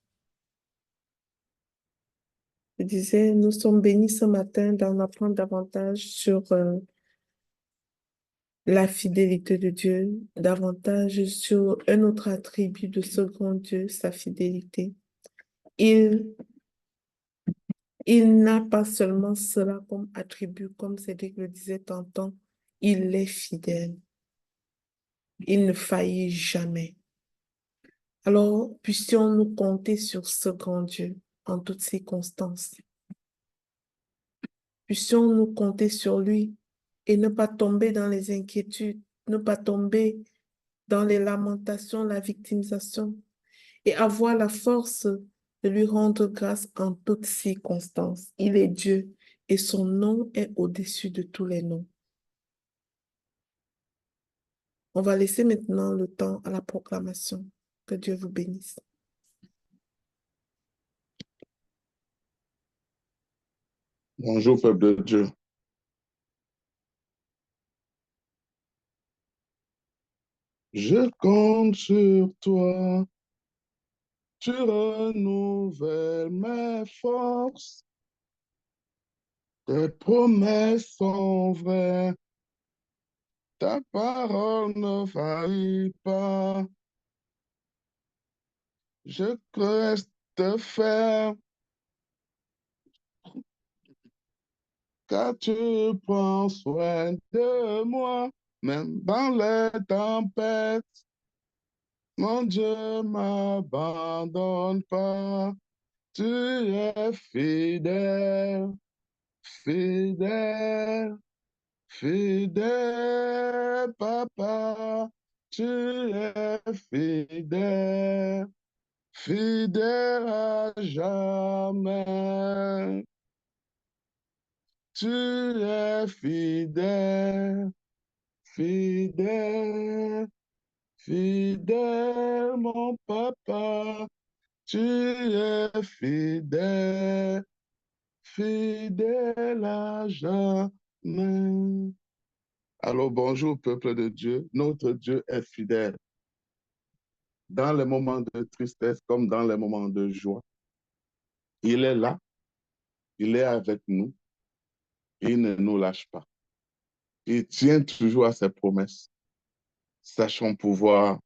Je disais, nous sommes bénis ce matin d'en apprendre davantage sur la fidélité de Dieu, davantage sur un autre attribut de ce grand Dieu, sa fidélité. Il, il n'a pas seulement cela comme attribut, comme Cédric le disait tantôt, il est fidèle. Il ne faillit jamais. Alors, puissions-nous compter sur ce grand Dieu en toutes circonstances. Puissions-nous compter sur lui et ne pas tomber dans les inquiétudes, ne pas tomber dans les lamentations, la victimisation et avoir la force de lui rendre grâce en toutes circonstances. Il est Dieu et son nom est au-dessus de tous les noms. On va laisser maintenant le temps à la proclamation. Que Dieu vous bénisse. Bonjour, peuple de Dieu. Je compte sur toi, tu renouvelles mes forces, tes promesses sont vraies, ta parole ne faillit pas. Je reste ferme, car tu prends soin de moi, même dans les tempêtes. Mon Dieu, m'abandonne pas, tu es fidèle, fidèle, fidèle, papa, tu es fidèle, fidèle à jamais. Tu es fidèle, fidèle, fidèle, mon papa. Tu es fidèle, fidèle à jamais. Alors bonjour, peuple de Dieu. Notre Dieu est fidèle dans les moments de tristesse comme dans les moments de joie. Il est là, il est avec nous, il ne nous lâche pas. Il tient toujours à ses promesses. Sachons pouvoir,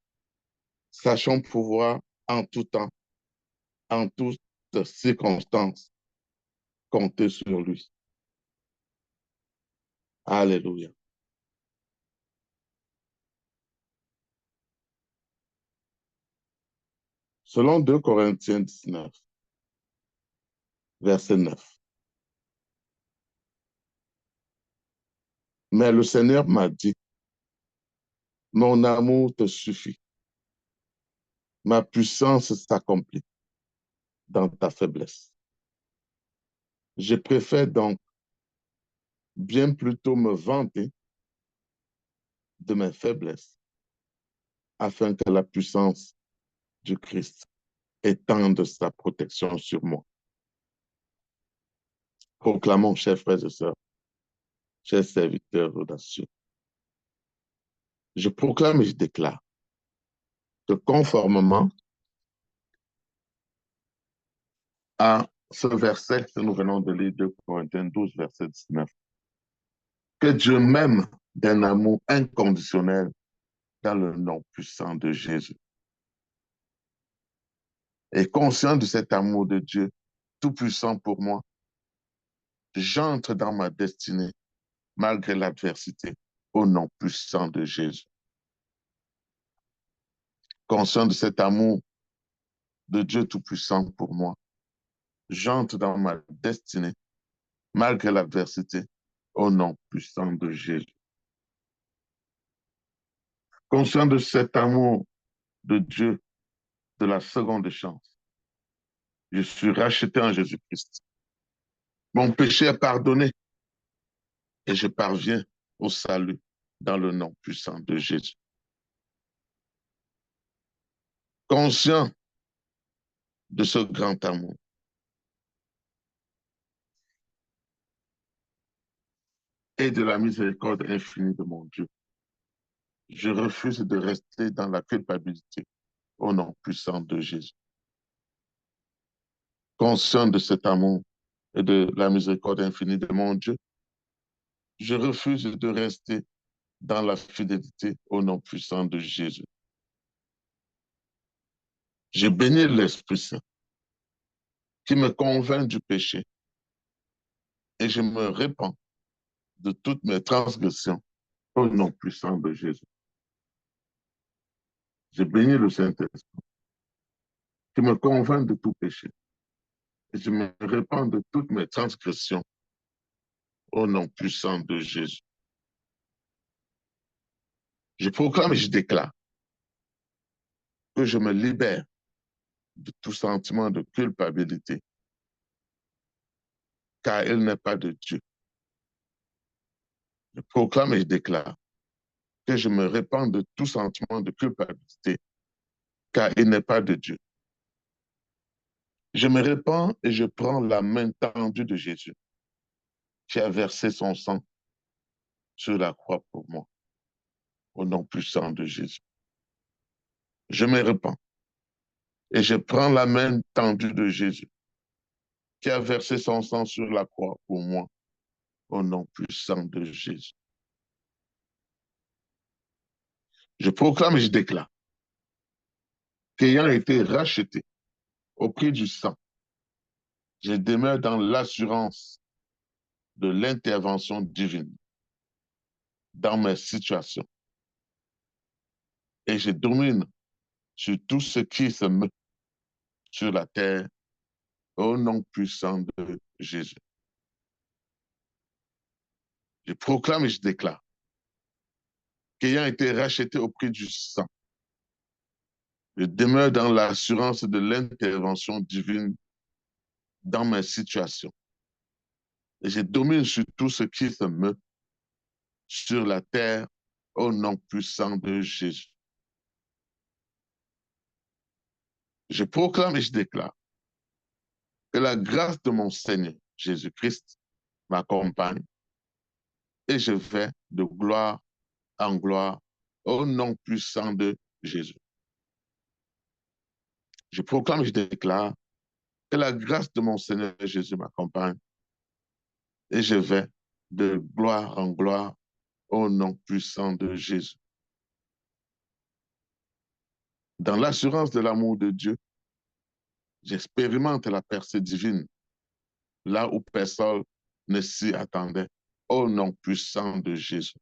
sachons pouvoir en tout temps, en toutes circonstances, compter sur lui. Alléluia. Selon 2 Corinthiens 19, verset 9. Mais le Seigneur m'a dit, mon amour te suffit. Ma puissance s'accomplit dans ta faiblesse. Je préfère donc bien plutôt me vanter de mes faiblesses afin que la puissance du Christ étende sa protection sur moi. Proclamons, chers frères et sœurs, chers serviteurs audacieux. Je proclame et je déclare que conformément à ce verset que nous venons de lire, 2 Corinthiens 12, verset 19, que Dieu m'aime d'un amour inconditionnel dans le nom puissant de Jésus. Et conscient de cet amour de Dieu tout-puissant pour moi, j'entre dans ma destinée malgré l'adversité au nom puissant de Jésus. Conscient de cet amour de Dieu tout-puissant pour moi, j'entre dans ma destinée malgré l'adversité au nom puissant de Jésus. Conscient de cet amour de Dieu, de la seconde chance, je suis racheté en Jésus-Christ. Mon péché est pardonné et je parviens au salut dans le nom puissant de Jésus. Conscient de ce grand amour, et de la miséricorde infinie de mon Dieu, je refuse de rester dans la culpabilité au nom puissant de Jésus. Conscient de cet amour et de la miséricorde infinie de mon Dieu, je refuse de rester dans la fidélité au nom puissant de Jésus. Je bénis l'Esprit Saint qui me convainc du péché et je me répands de toutes mes transgressions au nom puissant de Jésus. Je bénis le Saint-Esprit qui me convainc de tout péché et je me répands de toutes mes transgressions au nom puissant de Jésus. Je proclame et je déclare que je me libère de tout sentiment de culpabilité, car il n'est pas de Dieu. Je proclame et je déclare que je me répands de tout sentiment de culpabilité, car il n'est pas de Dieu. Je me répands et je prends la main tendue de Jésus, qui a versé son sang sur la croix pour moi, au nom puissant de Jésus. Je me répands et je prends la main tendue de Jésus, qui a versé son sang sur la croix pour moi, au nom puissant de Jésus. Je proclame et je déclare qu'ayant été racheté au prix du sang, je demeure dans l'assurance de l'intervention divine dans mes situations et je domine sur tout ce qui se meut sur la terre au nom puissant de Jésus. Je proclame et je déclare qu'ayant été racheté au prix du sang, je demeure dans l'assurance de l'intervention divine dans mes situations. Et je domine sur tout ce qui se meut sur la terre au nom puissant de Jésus. Je proclame et je déclare que la grâce de mon Seigneur Jésus-Christ m'accompagne et je vais de gloire en gloire au nom puissant de Jésus. Je proclame, je déclare que la grâce de mon Seigneur Jésus m'accompagne et je vais de gloire en gloire au nom puissant de Jésus. Dans l'assurance de l'amour de Dieu, j'expérimente la percée divine là où personne ne s'y attendait au nom puissant de Jésus.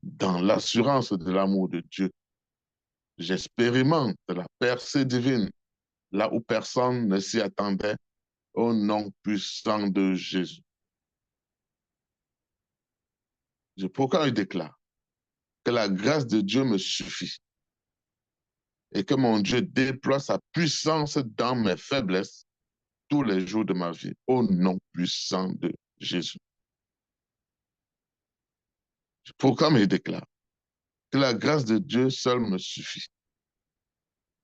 Dans l'assurance de l'amour de Dieu, j'expérimente la percée divine là où personne ne s'y attendait au nom puissant de Jésus. Je proclame et déclare que la grâce de Dieu me suffit et que mon Dieu déploie sa puissance dans mes faiblesses tous les jours de ma vie au nom puissant de Jésus. Je proclame et déclare que la grâce de Dieu seule me suffit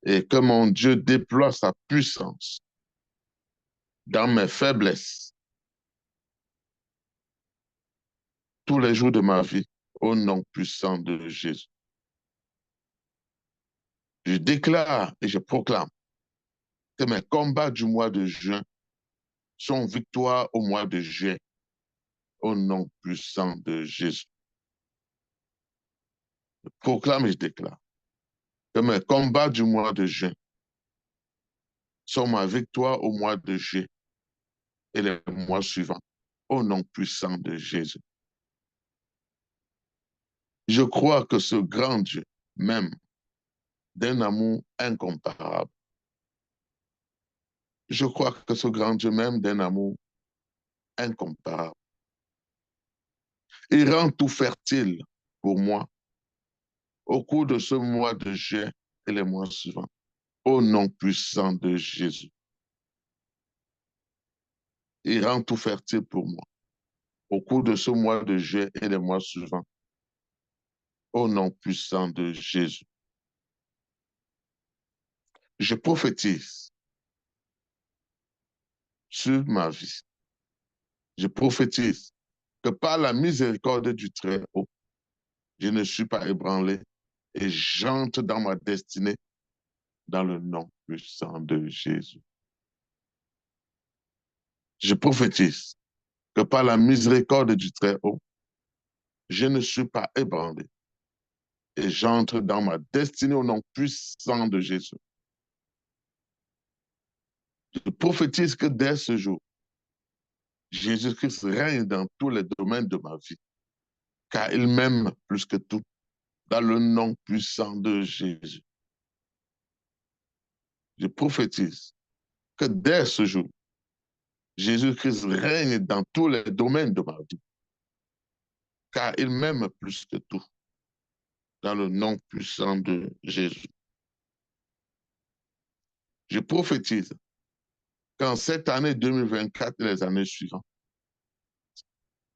et que mon Dieu déploie sa puissance dans mes faiblesses tous les jours de ma vie au nom puissant de Jésus. Je déclare et je proclame que mes combats du mois de juin sont victoires au mois de juillet au nom puissant de Jésus. Je proclame et je déclare que mes combats du mois de juin sont ma victoire au mois de juillet et les mois suivants au nom puissant de Jésus. Je crois que ce grand Dieu m'aime d'un amour incomparable. Je crois que ce grand Dieu m'aime d'un amour incomparable. Il rend tout fertile pour moi au cours de ce mois de juillet et les mois suivants, au nom puissant de Jésus. Il rend tout fertile pour moi au cours de ce mois de juillet et les mois suivants, au nom puissant de Jésus. Je prophétise sur ma vie. Je prophétise que par la miséricorde du Très-Haut, je ne suis pas ébranlé et j'entre dans ma destinée dans le nom puissant de Jésus. Je prophétise que par la miséricorde du Très-Haut, je ne suis pas ébranlé et j'entre dans ma destinée au nom puissant de Jésus. Je prophétise que dès ce jour, Jésus-Christ règne dans tous les domaines de ma vie, car il m'aime plus que tout, dans le nom puissant de Jésus. Je prophétise que dès ce jour, Jésus-Christ règne dans tous les domaines de ma vie, car il m'aime plus que tout, dans le nom puissant de Jésus. Je prophétise qu'en cette année 2024 et les années suivantes,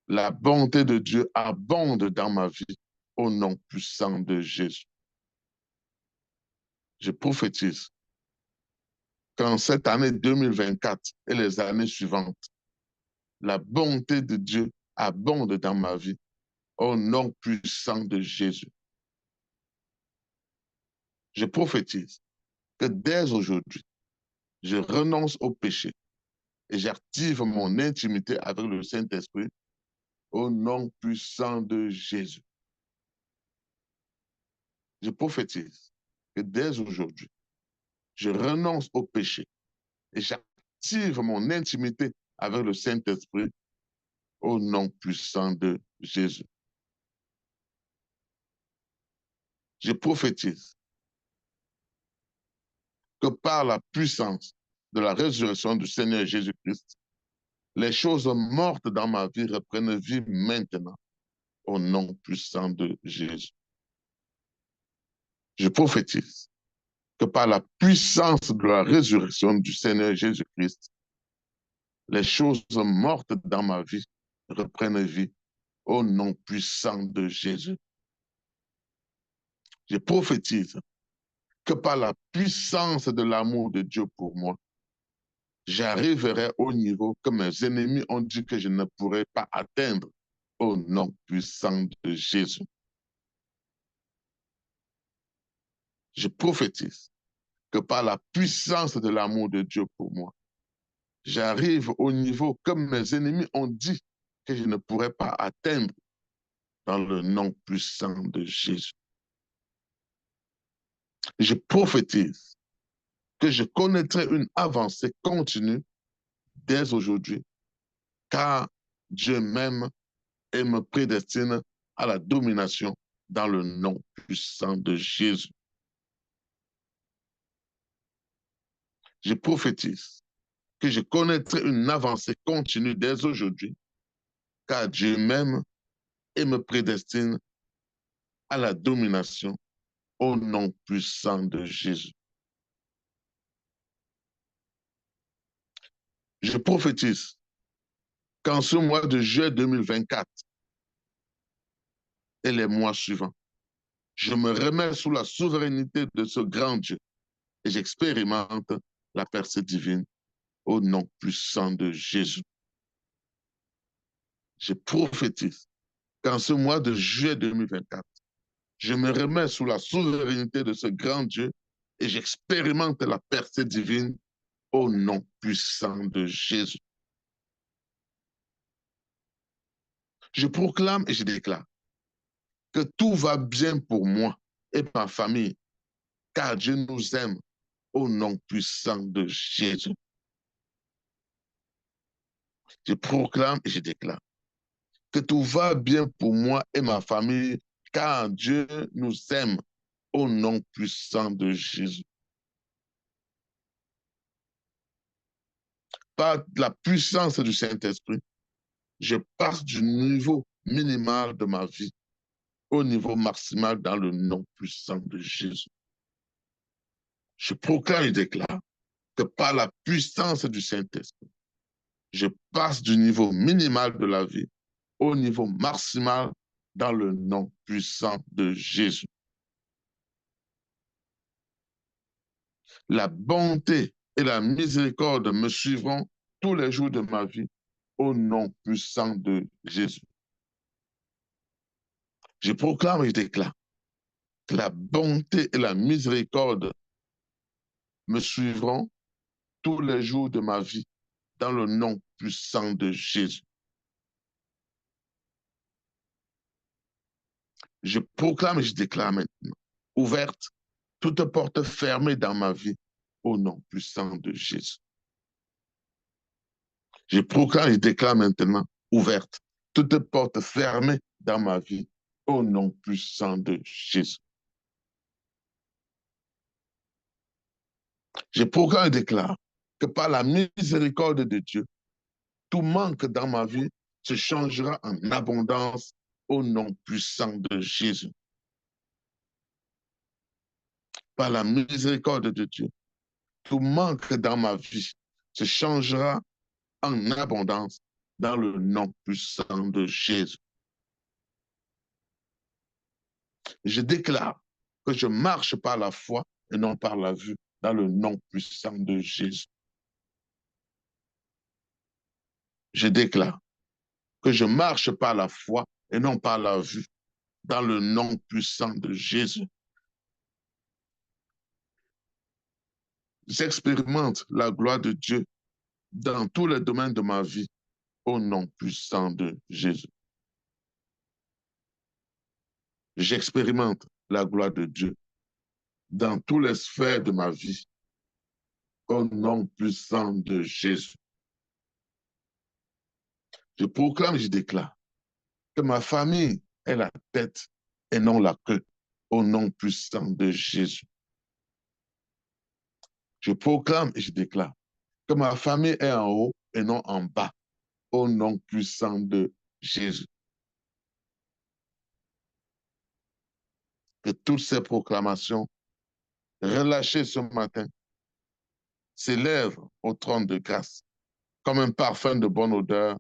la bonté de Dieu abonde dans ma vie au nom puissant de Jésus. Je prophétise qu'en cette année 2024 et les années suivantes, la bonté de Dieu abonde dans ma vie au nom puissant de Jésus. Je prophétise que dès aujourd'hui, je renonce au péché et j'active mon intimité avec le Saint-Esprit au nom puissant de Jésus. Je prophétise que dès aujourd'hui, je renonce au péché et j'active mon intimité avec le Saint-Esprit au nom puissant de Jésus. Je prophétise que par la puissance de la résurrection du Seigneur Jésus-Christ, les choses mortes dans ma vie reprennent vie maintenant au nom puissant de Jésus. Je prophétise que par la puissance de la résurrection du Seigneur Jésus-Christ, les choses mortes dans ma vie reprennent vie au nom puissant de Jésus. Je prophétise que par la puissance de l'amour de Dieu pour moi, j'arriverai au niveau que mes ennemis ont dit que je ne pourrais pas atteindre au nom puissant de Jésus. Je prophétise que par la puissance de l'amour de Dieu pour moi, j'arrive au niveau que mes ennemis ont dit que je ne pourrais pas atteindre dans le nom puissant de Jésus. Je prophétise que je connaîtrai une avancée continue dès aujourd'hui, car Dieu m'aime et me prédestine à la domination dans le nom puissant de Jésus. Je prophétise que je connaîtrai une avancée continue dès aujourd'hui, car Dieu m'aime et me prédestine à la domination au nom puissant de Jésus. Je prophétise qu'en ce mois de juillet 2024 et les mois suivants, je me remets sous la souveraineté de ce grand Dieu et j'expérimente la percée divine au nom puissant de Jésus. Je prophétise qu'en ce mois de juillet 2024, je me remets sous la souveraineté de ce grand Dieu et j'expérimente la percée divine au nom puissant de Jésus. Je proclame et je déclare que tout va bien pour moi et ma famille, car Dieu nous aime au nom puissant de Jésus. Je proclame et je déclare que tout va bien pour moi et ma famille, car Dieu nous aime au nom puissant de Jésus. Par la puissance du Saint-Esprit, je passe du niveau minimal de ma vie au niveau maximal dans le nom puissant de Jésus. Je proclame et déclare que par la puissance du Saint-Esprit, je passe du niveau minimal de la vie au niveau maximal dans le nom puissant de Jésus. La bonté et la miséricorde me suivront tous les jours de ma vie au nom puissant de Jésus. Je proclame et je déclare que la bonté et la miséricorde me suivront tous les jours de ma vie dans le nom puissant de Jésus. Je proclame et je déclare maintenant, ouverte, toute porte fermée dans ma vie au nom puissant de Jésus. Je proclame et je déclare maintenant, ouverte, toute porte fermée dans ma vie au nom puissant de Jésus. Je proclame et déclare que par la miséricorde de Dieu, tout manque dans ma vie se changera en abondance au nom puissant de Jésus. Par la miséricorde de Dieu, tout manque dans ma vie se changera en abondance dans le nom puissant de Jésus. Je déclare que je marche par la foi et non par la vue dans le nom puissant de Jésus. Je déclare que je marche par la foi et non par la vue dans le nom puissant de Jésus. J'expérimente la gloire de Dieu dans tous les domaines de ma vie au nom puissant de Jésus. J'expérimente la gloire de Dieu dans toutes les sphères de ma vie au nom puissant de Jésus. Je proclame, je déclare que ma famille est la tête et non la queue au nom puissant de Jésus. Je proclame et je déclare que ma famille est en haut et non en bas au nom puissant de Jésus. Que toutes ces proclamations relâchées ce matin s'élèvent au trône de grâce comme un parfum de bonne odeur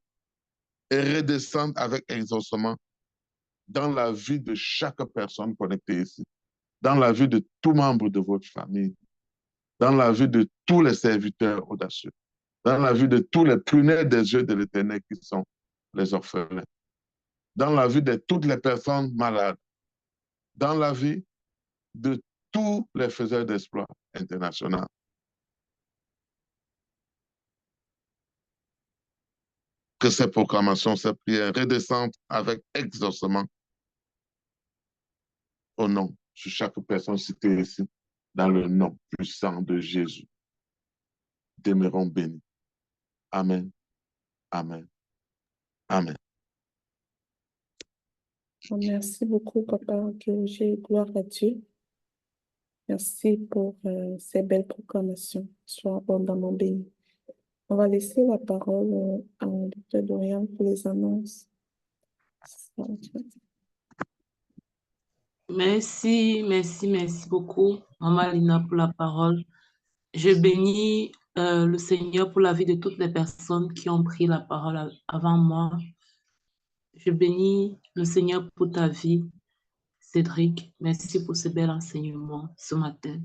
et redescendent avec exaucement dans la vie de chaque personne connectée ici, dans la vie de tout membre de votre famille, dans la vie de tous les serviteurs audacieux. dans la vie de tous les prunets des yeux de l'Éternel qui sont les orphelins, dans la vie de toutes les personnes malades, dans la vie de tous les faiseurs d'exploits internationaux. Que ces proclamations, ces prières redescendent avec exaucement au nom sur chaque personne citée ici, dans le nom puissant de Jésus. Demeurons bénis. Amen. Amen. Amen. Merci beaucoup, Papa Géorgie. Gloire à Dieu. Merci pour ces belles proclamations. Sois abondamment béni. On va laisser la parole à Dr. Dorian pour les annonces. Merci beaucoup, Maman Lina, pour la parole. Je bénis le Seigneur pour la vie de toutes les personnes qui ont pris la parole avant moi. Je bénis le Seigneur pour ta vie, Cédric. Merci pour ce bel enseignement ce matin.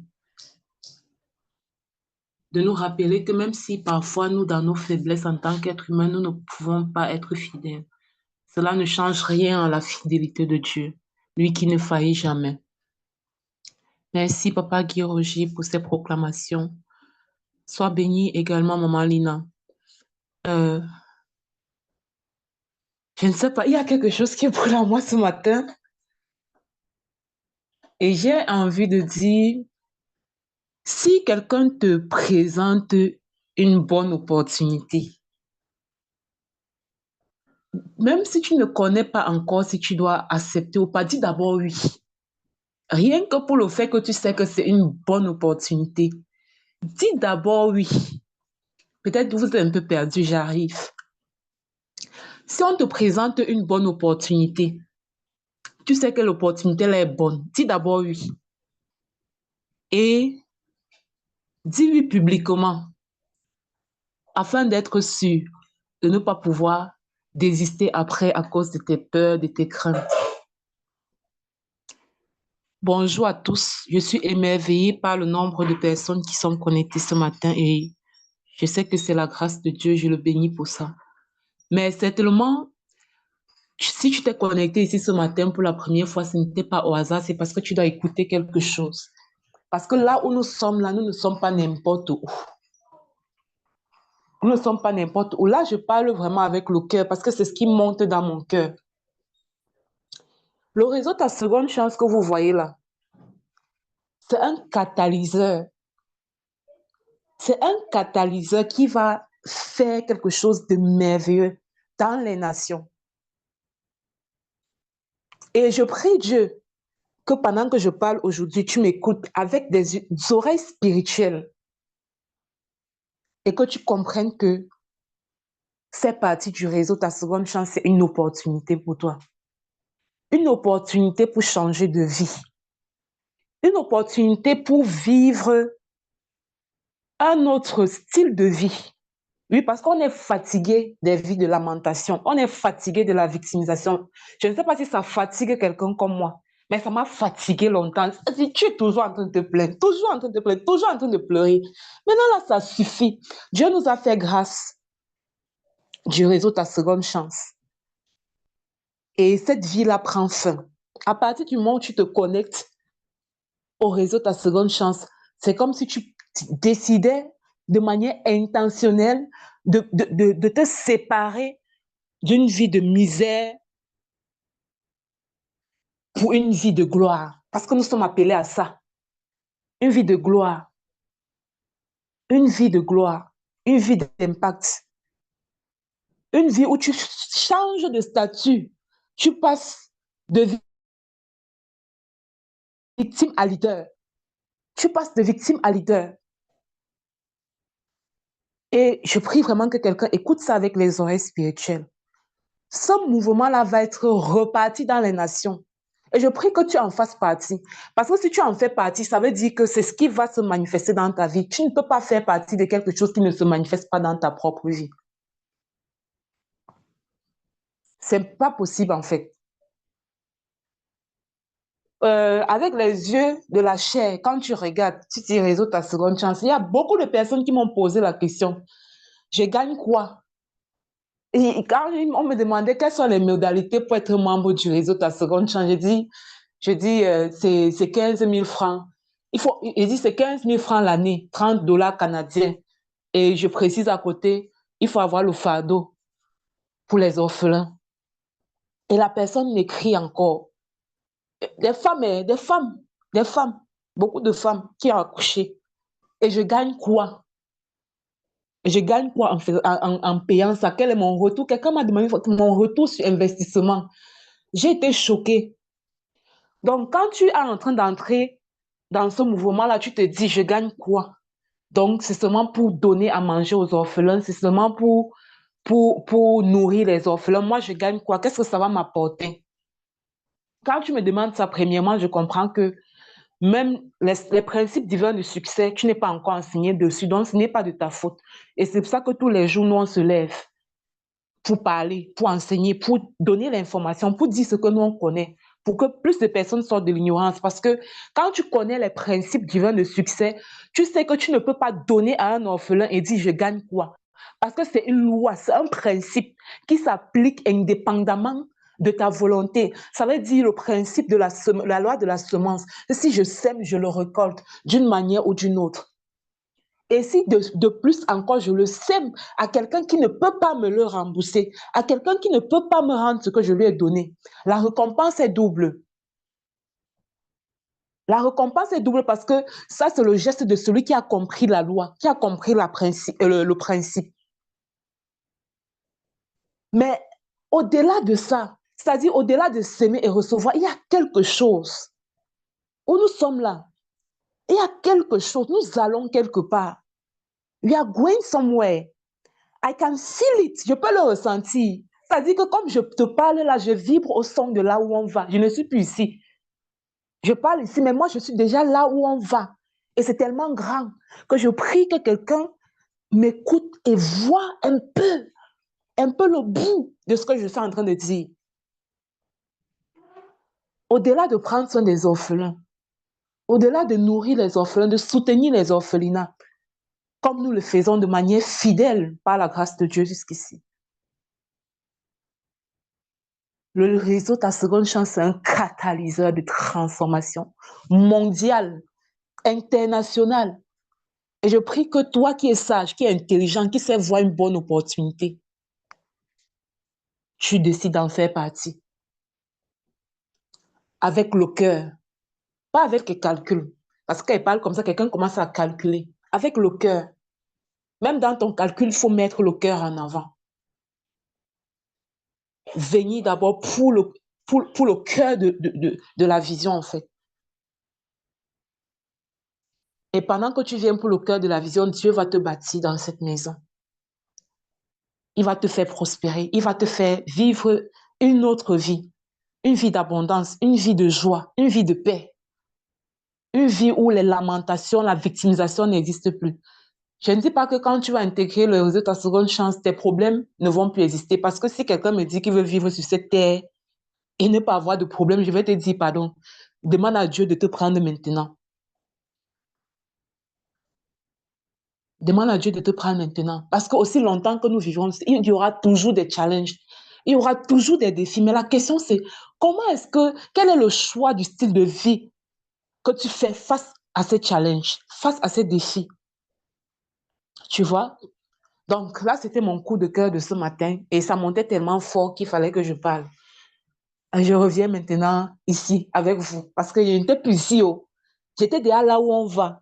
De nous rappeler que même si parfois nous, dans nos faiblesses en tant qu'êtres humains, nous ne pouvons pas être fidèles, cela ne change rien à la fidélité de Dieu, lui qui ne faillit jamais. Merci, Papa Géorgie, pour ces proclamations. Sois bénie également, Maman Lina. Je ne sais pas, il y a quelque chose qui est brûle en moi ce matin. Et j'ai envie de dire, si quelqu'un te présente une bonne opportunité, même si tu ne connais pas encore si tu dois accepter ou pas, dis d'abord oui. Rien que pour le fait que tu sais que c'est une bonne opportunité, dis d'abord oui. Peut-être que vous êtes un peu perdu, j'arrive. Si on te présente une bonne opportunité, tu sais que l'opportunité là est bonne, dis d'abord oui. Et dis oui publiquement, afin d'être sûr de ne pas pouvoir désister après à cause de tes peurs, de tes craintes. Bonjour à tous, je suis émerveillée par le nombre de personnes qui sont connectées ce matin et je sais que c'est la grâce de Dieu, je le bénis pour ça. Mais certainement, si tu t'es connecté ici ce matin pour la première fois, ce n'était pas au hasard, c'est parce que tu dois écouter quelque chose. Parce que là où nous sommes, là, nous ne sommes pas n'importe où. Nous ne sommes pas n'importe où. Là, je parle vraiment avec le cœur parce que c'est ce qui monte dans mon cœur. Le réseau Ta Seconde Chance que vous voyez là, c'est un catalyseur. C'est un catalyseur qui va faire quelque chose de merveilleux dans les nations. Et je prie Dieu que pendant que je parle aujourd'hui, tu m'écoutes avec des oreilles spirituelles et que tu comprennes que faire partie du réseau Ta Seconde Chance, c'est une opportunité pour toi. Une opportunité pour changer de vie. Une opportunité pour vivre un autre style de vie. Oui, parce qu'on est fatigué des vies de lamentation. On est fatigué de la victimisation. Je ne sais pas si ça fatigue quelqu'un comme moi, mais ça m'a fatigué longtemps. Si tu es toujours en train de te plaindre, toujours en train de te plaindre, toujours en train de pleurer. Maintenant, là, ça suffit. Dieu nous a fait grâce du réseau Ta Seconde Chance. Et cette vie-là prend fin. À partir du moment où tu te connectes au réseau Ta Seconde Chance, c'est comme si tu décidais de manière intentionnelle de te séparer d'une vie de misère pour une vie de gloire. Parce que nous sommes appelés à ça. Une vie de gloire. Une vie de gloire. Une vie d'impact. Une vie où tu changes de statut. Tu passes de victime à leader. Tu passes de victime à leader. Et je prie vraiment que quelqu'un écoute ça avec les oreilles spirituelles. Ce mouvement-là va être reparti dans les nations. Et je prie que tu en fasses partie. Parce que si tu en fais partie, ça veut dire que c'est ce qui va se manifester dans ta vie. Tu ne peux pas faire partie de quelque chose qui ne se manifeste pas dans ta propre vie. C'est pas possible en fait. Avec les yeux de la chair, quand tu regardes, tu dis réseau Ta Seconde Chance, il y a beaucoup de personnes qui m'ont posé la question. Je gagne quoi? Et quand on me demandait quelles sont les modalités pour être membre du réseau Ta Seconde Chance, je dis c'est 15 000 francs. Il dit c'est 15 000 francs l'année, 30 dollars canadiens. Et je précise à côté, il faut avoir le fardeau pour les orphelins. Et la personne m'écrit encore. Des femmes, beaucoup de femmes qui ont accouché. Et je gagne quoi? Je gagne quoi en payant ça? Quel est mon retour? Quelqu'un m'a demandé mon retour sur investissement. J'ai été choquée. Donc, quand tu es en train d'entrer dans ce mouvement-là, tu te dis, je gagne quoi? Donc, c'est seulement pour donner à manger aux orphelins, c'est seulement pour nourrir les orphelins. Moi, je gagne quoi? Qu'est-ce que ça va m'apporter? Quand tu me demandes ça, premièrement, je comprends que même les principes divins du succès, tu n'es pas encore enseigné dessus, donc ce n'est pas de ta faute. Et c'est pour ça que tous les jours, nous, on se lève pour parler, pour enseigner, pour donner l'information, pour dire ce que nous, on connaît, pour que plus de personnes sortent de l'ignorance. Parce que quand tu connais les principes divins de succès, tu sais que tu ne peux pas donner à un orphelin et dire « je gagne quoi ?» Parce que c'est une loi, c'est un principe qui s'applique indépendamment de ta volonté. Ça veut dire le principe de la loi de la semence. Si je sème, je le récolte d'une manière ou d'une autre. Et si de plus encore, je le sème à quelqu'un qui ne peut pas me le rembourser, à quelqu'un qui ne peut pas me rendre ce que je lui ai donné, la récompense est double. La récompense est double parce que ça, c'est le geste de celui qui a compris la loi, qui a compris le principe. Mais au-delà de ça, c'est-à-dire au-delà de s'aimer et recevoir, il y a quelque chose où nous sommes là. Il y a quelque chose, nous allons quelque part. We are going somewhere. I can feel it, je peux le ressentir. C'est-à-dire que comme je te parle là, je vibre au son de là où on va. Je ne suis plus ici. Je parle ici, mais moi, je suis déjà là où on va. Et c'est tellement grand que je prie que quelqu'un m'écoute et voit un peu le bout de ce que je suis en train de dire. Au-delà de prendre soin des orphelins, au-delà de nourrir les orphelins, de soutenir les orphelinats, comme nous le faisons de manière fidèle par la grâce de Dieu jusqu'ici. Le réseau Ta Seconde Chance, c'est un catalyseur de transformation mondiale, internationale. Et je prie que toi qui es sage, qui es intelligent, qui sais voir une bonne opportunité, tu décides d'en faire partie. Avec le cœur, pas avec les calculs. Parce qu'elle parle comme ça, quelqu'un commence à calculer. Avec le cœur. Même dans ton calcul, il faut mettre le cœur en avant. Venir d'abord pour le cœur de la vision, en fait. Et pendant que tu viens pour le cœur de la vision, Dieu va te bâtir dans cette maison. Il va te faire prospérer. Il va te faire vivre une autre vie. Une vie d'abondance, une vie de joie, une vie de paix. Une vie où les lamentations, la victimisation n'existent plus. Je ne dis pas que quand tu vas intégrer le réseau Ta Seconde Chance, tes problèmes ne vont plus exister. Parce que si quelqu'un me dit qu'il veut vivre sur cette terre et ne pas avoir de problème, je vais te dire pardon. Demande à Dieu de te prendre maintenant. Demande à Dieu de te prendre maintenant. Parce qu'aussi longtemps que nous vivons, il y aura toujours des challenges. Il y aura toujours des défis. Mais la question, c'est quel est le choix du style de vie que tu fais face à ces challenges, face à ces défis? Tu vois? Donc là, c'était mon coup de cœur de ce matin. Et ça montait tellement fort qu'il fallait que je parle. Et je reviens maintenant ici avec vous. Parce que je n'étais plus ici. J'étais déjà là où on va.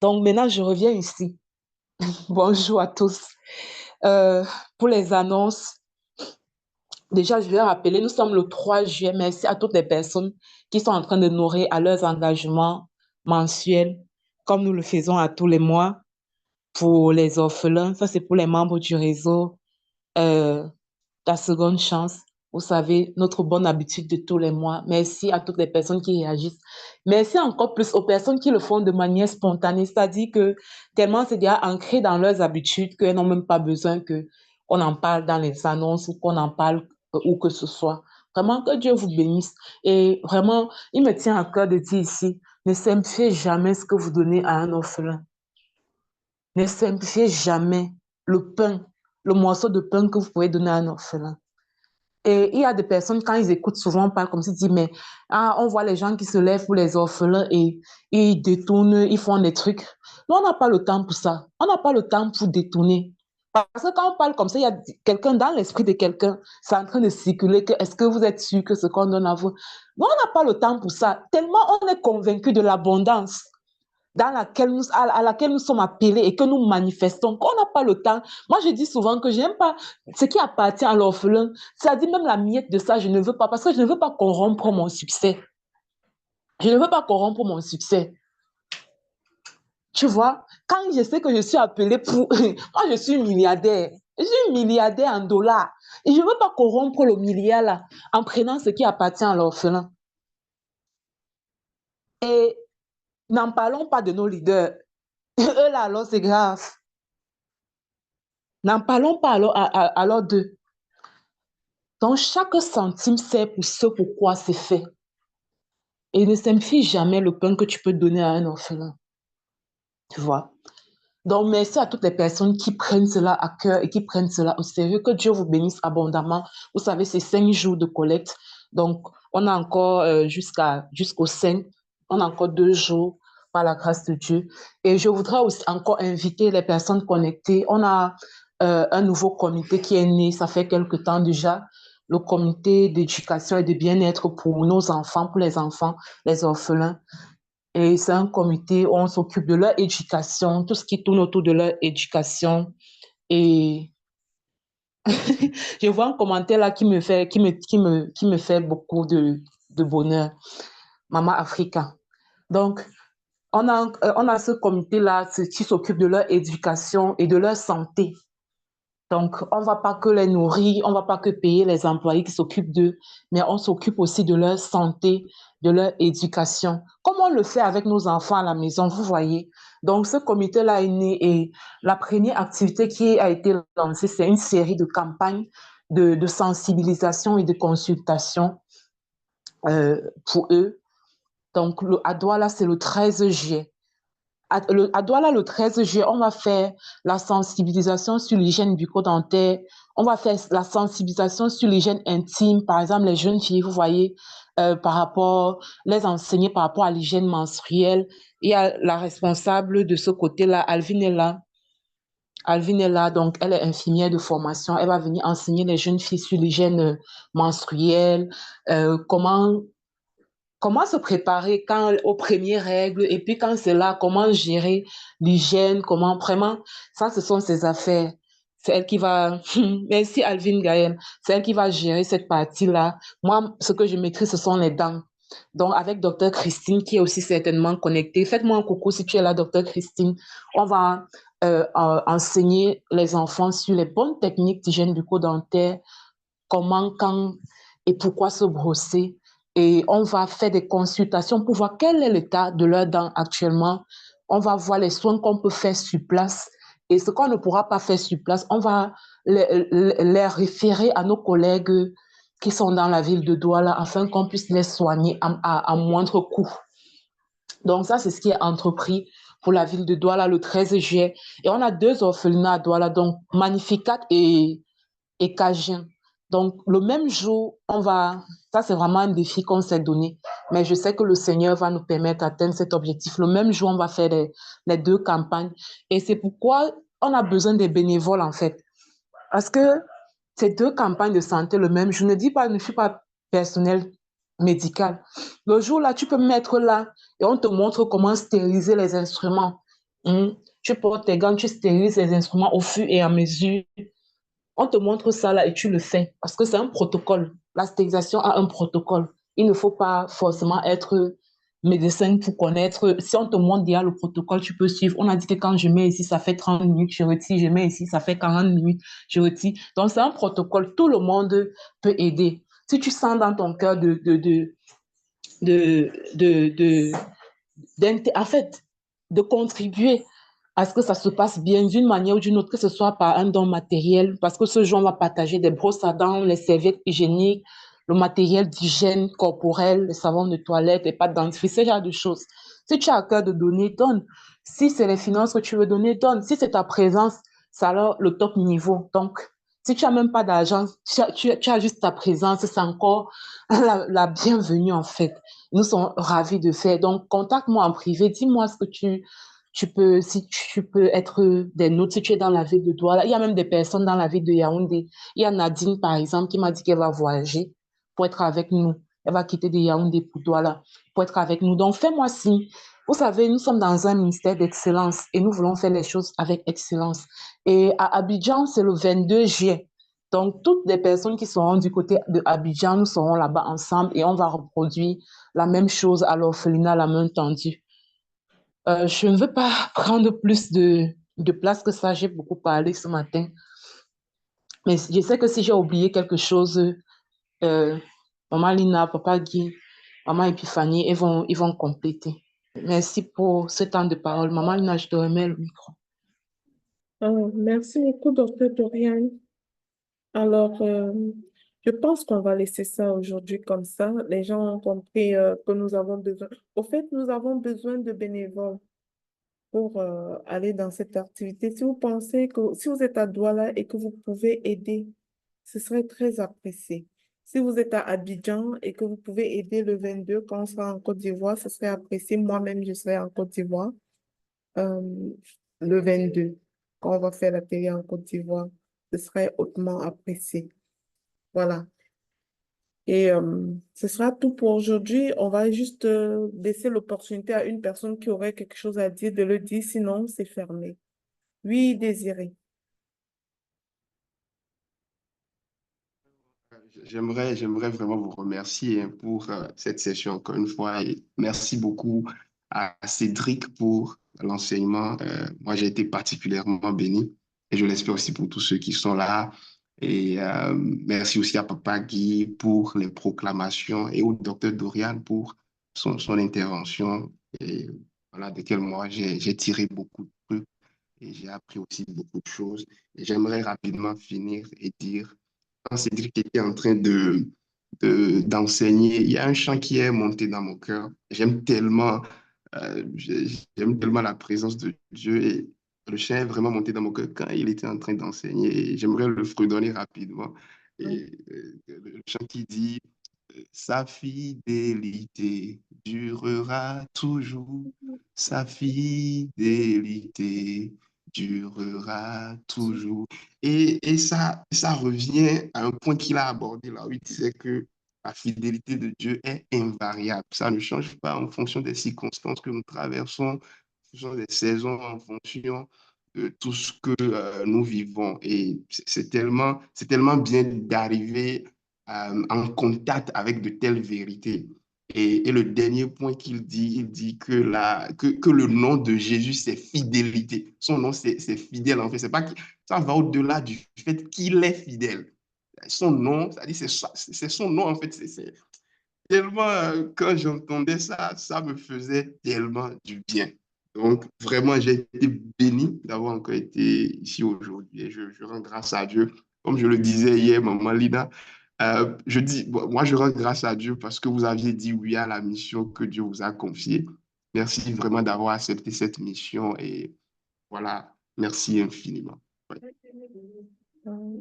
Donc maintenant, je reviens ici. Bonjour à tous. Pour les annonces, déjà, je vais rappeler, nous sommes le 3 juillet. Merci à toutes les personnes qui sont en train de nourrir à leurs engagements mensuels, comme nous le faisons à tous les mois. Pour les orphelins, ça c'est pour les membres du réseau Ta Seconde Chance. Vous savez, notre bonne habitude de tous les mois. Merci à toutes les personnes qui réagissent. Merci encore plus aux personnes qui le font de manière spontanée, c'est-à-dire que tellement c'est déjà ancré dans leurs habitudes qu'elles n'ont même pas besoin qu'on en parle dans les annonces ou qu'on en parle où que ce soit. Vraiment, que Dieu vous bénisse. Et vraiment, il me tient à cœur de dire ici, ne simplifiez jamais ce que vous donnez à un orphelin. Ne simplifiez jamais le pain, le morceau de pain que vous pouvez donner à un orphelin. Et il y a des personnes, quand ils écoutent souvent, on parle comme si, disent, mais on voit les gens qui se lèvent pour les orphelins et ils détournent, ils font des trucs. Nous, on n'a pas le temps pour ça. On n'a pas le temps pour détourner. Parce que quand on parle comme ça, il y a quelqu'un dans l'esprit de quelqu'un, c'est en train de circuler que est-ce que vous êtes sûr que ce qu'on donne à vous? Nous, on n'a pas le temps pour ça. Tellement on est convaincu de l'abondance à laquelle nous sommes appelés et que nous manifestons, qu'on n'a pas le temps. Moi, je dis souvent que je n'aime pas ce qui appartient à l'orphelin. C'est-à-dire même la miette de ça, je ne veux pas, parce que je ne veux pas corrompre mon succès. Je ne veux pas corrompre mon succès. Tu vois, quand je sais que je suis appelée pour... Moi, je suis milliardaire. Je suis milliardaire en dollars. Et je ne veux pas corrompre le milliard là, en prenant ce qui appartient à l'orphelin. Et n'en parlons pas de nos leaders. Eux là, alors, c'est grave. N'en parlons pas alors d'eux. Donc, chaque centime sert pour ce pourquoi c'est fait. Et ne simplifie jamais le pain que tu peux donner à un orphelin. Tu vois? Donc, merci à toutes les personnes qui prennent cela à cœur et qui prennent cela au sérieux. Que Dieu vous bénisse abondamment. Vous savez, c'est 5 jours de collecte. Donc, on a encore jusqu'au 5, on a encore 2 jours par la grâce de Dieu. Et je voudrais aussi encore inviter les personnes connectées. On a un nouveau comité qui est né, ça fait quelque temps déjà, le comité d'éducation et de bien-être pour nos enfants, pour les enfants, les orphelins. Et c'est un comité où on s'occupe de leur éducation, tout ce qui tourne autour de leur éducation. Et je vois un commentaire là qui me fait beaucoup de bonheur. Maman Africa. Donc, on a ce comité-là qui s'occupe de leur éducation et de leur santé. Donc, on ne va pas que les nourrir, on ne va pas que payer les employés qui s'occupent d'eux, mais on s'occupe aussi de leur santé, de leur éducation. Comme on le fait avec nos enfants à la maison, vous voyez. Donc, ce comité-là est né et la première activité qui a été lancée, c'est une série de campagnes de sensibilisation et de consultation pour eux. Donc, à Douala, c'est le 13 juillet. À Douala, le 13 juillet, on va faire la sensibilisation sur l'hygiène bucco-dentaire. On va faire la sensibilisation sur l'hygiène intime. Par exemple, les jeunes filles, vous voyez, les enseigner par rapport à l'hygiène menstruelle. Il y a la responsable de ce côté-là, Alvin est là. Alvin est là, donc elle est infirmière de formation. Elle va venir enseigner les jeunes filles sur l'hygiène menstruelle, comment se préparer aux premières règles et puis quand c'est là, comment gérer l'hygiène, comment vraiment, ça ce sont ses affaires. C'est elle qui va, merci Alvin Gaël, c'est elle qui va gérer cette partie-là. Moi, ce que je maîtrise, ce sont les dents. Donc, avec Dr Christine, qui est aussi certainement connectée, faites-moi un coucou si tu es là, Dr Christine. On va enseigner les enfants sur les bonnes techniques d'hygiène bucco-dentaire, comment, quand et pourquoi se brosser. Et on va faire des consultations pour voir quel est l'état de leurs dents actuellement. On va voir les soins qu'on peut faire sur place. Et ce qu'on ne pourra pas faire sur place, on va les référer à nos collègues qui sont dans la ville de Douala afin qu'on puisse les soigner à moindre coût. Donc ça, c'est ce qui est entrepris pour la ville de Douala le 13 juillet. Et on a 2 orphelinats à Douala, donc Magnificat et Cagien. Donc, le même jour, ça c'est vraiment un défi qu'on s'est donné, mais je sais que le Seigneur va nous permettre d'atteindre cet objectif. Le même jour, on va faire les 2 campagnes. Et c'est pourquoi on a besoin des bénévoles, en fait. Parce que ces 2 campagnes de santé le même jour, je ne suis pas personnel médical. Le jour là, tu peux me mettre là et on te montre comment stériliser les instruments. Tu portes tes gants, tu stérilises les instruments au fur et à mesure. On te montre ça là et tu le fais parce que c'est un protocole. La stérilisation a un protocole. Il ne faut pas forcément être médecin pour connaître. Si on te montre déjà le protocole, tu peux suivre. On a dit que quand je mets ici, ça fait 30 minutes, je retire. Je mets ici, ça fait 40 minutes, je retire. Donc, c'est un protocole. Tout le monde peut aider. Si tu sens dans ton cœur en fait, de contribuer à ce que ça se passe bien d'une manière ou d'une autre, que ce soit par un don matériel, parce que ce jour, on va partager des brosses à dents, les serviettes hygiéniques, le matériel d'hygiène corporelle, le savon de toilette, les pâtes dentifrice, ce genre de choses. Si tu as à cœur de donner, donne. Si c'est les finances que tu veux donner, donne. Si c'est ta présence, c'est alors le top niveau. Donc, si tu n'as même pas d'argent, tu as juste ta présence, c'est encore la bienvenue en fait. Nous sommes ravis de faire. Donc, contacte-moi en privé, dis-moi ce que tu peux, si tu peux être des nôtres, si tu es dans la ville de Douala. Il y a même des personnes dans la ville de Yaoundé. Il y a Nadine, par exemple, qui m'a dit qu'elle va voyager pour être avec nous. Elle va quitter de Yaoundé pour Douala pour être avec nous. Donc, fais-moi signe. Vous savez, nous sommes dans un ministère d'excellence et nous voulons faire les choses avec excellence. Et à Abidjan, c'est le 22 juillet. Donc, toutes les personnes qui seront du côté de Abidjan, nous serons là-bas ensemble et on va reproduire la même chose à l'orphelinat, la main tendue. Je ne veux pas prendre plus de place que ça. J'ai beaucoup parlé ce matin. Mais je sais que si j'ai oublié quelque chose, Maman Lina, Papa Guy, Maman Epiphanie, ils vont compléter. Merci pour ce temps de parole. Maman Lina, je te remets le micro. Merci beaucoup, Docteur Dorian. Alors, je pense qu'on va laisser ça aujourd'hui comme ça. Les gens ont compris que nous avons besoin. Au fait, nous avons besoin de bénévoles pour aller dans cette activité. Si vous pensez que si vous êtes à Douala et que vous pouvez aider, ce serait très apprécié. Si vous êtes à Abidjan et que vous pouvez aider le 22 quand on sera en Côte d'Ivoire, ce serait apprécié. Moi-même, je serai en Côte d'Ivoire euh, le 22 quand on va faire la télé en Côte d'Ivoire. Ce serait hautement apprécié. Voilà. Et ce sera tout pour aujourd'hui. On va juste laisser l'opportunité à une personne qui aurait quelque chose à dire de le dire, sinon c'est fermé. Oui, Désiré. J'aimerais vraiment vous remercier hein, pour cette session encore une fois et merci beaucoup à Cédric pour l'enseignement. Moi, j'ai été particulièrement béni et je l'espère aussi pour tous ceux qui sont là. Et merci aussi à Papa Guy pour les proclamations et au docteur Dorian pour son intervention et voilà, desquelles moi j'ai tiré beaucoup de trucs et j'ai appris aussi beaucoup de choses. Et j'aimerais rapidement finir et dire quand Cédric était en train d'enseigner, il y a un chant qui est monté dans mon cœur. J'aime tellement la présence de Dieu et le chant est vraiment monté dans mon cœur quand il était en train d'enseigner et j'aimerais le fredonner rapidement. Et le chant qui dit sa fidélité durera toujours, sa fidélité durera toujours. Et ça revient à un point qu'il a abordé là où il disait que la fidélité de Dieu est invariable. Ça ne change pas en fonction des circonstances que nous traversons, en fonction des saisons, en fonction de tout ce que nous vivons. Et c'est tellement bien d'arriver en contact avec de telles vérités. Et le dernier point qu'il dit, il dit que le nom de Jésus, c'est fidélité. Son nom, c'est fidèle en fait. C'est pas, ça va au-delà du fait qu'il est fidèle. Son nom, c'est son nom en fait. C'est tellement, quand j'entendais ça, ça me faisait tellement du bien. Donc, vraiment, j'ai été béni d'avoir encore été ici aujourd'hui et je rends grâce à Dieu. Comme je le disais hier, Maman Lina, moi, je rends grâce à Dieu parce que vous aviez dit oui à la mission que Dieu vous a confiée. Merci vraiment d'avoir accepté cette mission et voilà, merci infiniment. Ouais.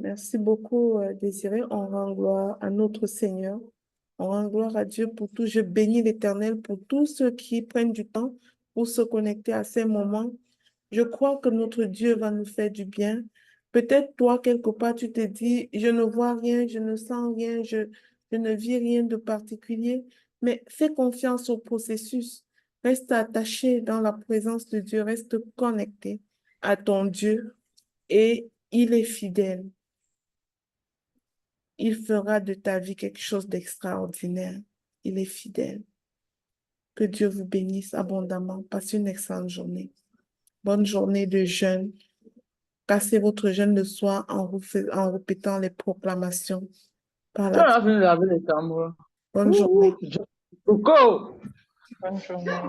Merci beaucoup, Désiré. On rend gloire à notre Seigneur. On rend gloire à Dieu pour tout. Je bénis l'Éternel pour tous ceux qui prennent du temps pour se connecter à ces moments. Je crois que notre Dieu va nous faire du bien. Peut-être toi, quelque part, tu te dis, je ne vois rien, je ne sens rien, je ne vis rien de particulier, mais fais confiance au processus. Reste attaché dans la présence de Dieu, reste connecté à ton Dieu et il est fidèle. Il fera de ta vie quelque chose d'extraordinaire. Il est fidèle. Que Dieu vous bénisse abondamment. Passez une excellente journée. Bonne journée de jeûne. Passez votre jeûne le soir en répétant les proclamations. Par Tu la... as fini de laver les tambours. Bonne journée. Go! Bonne journée.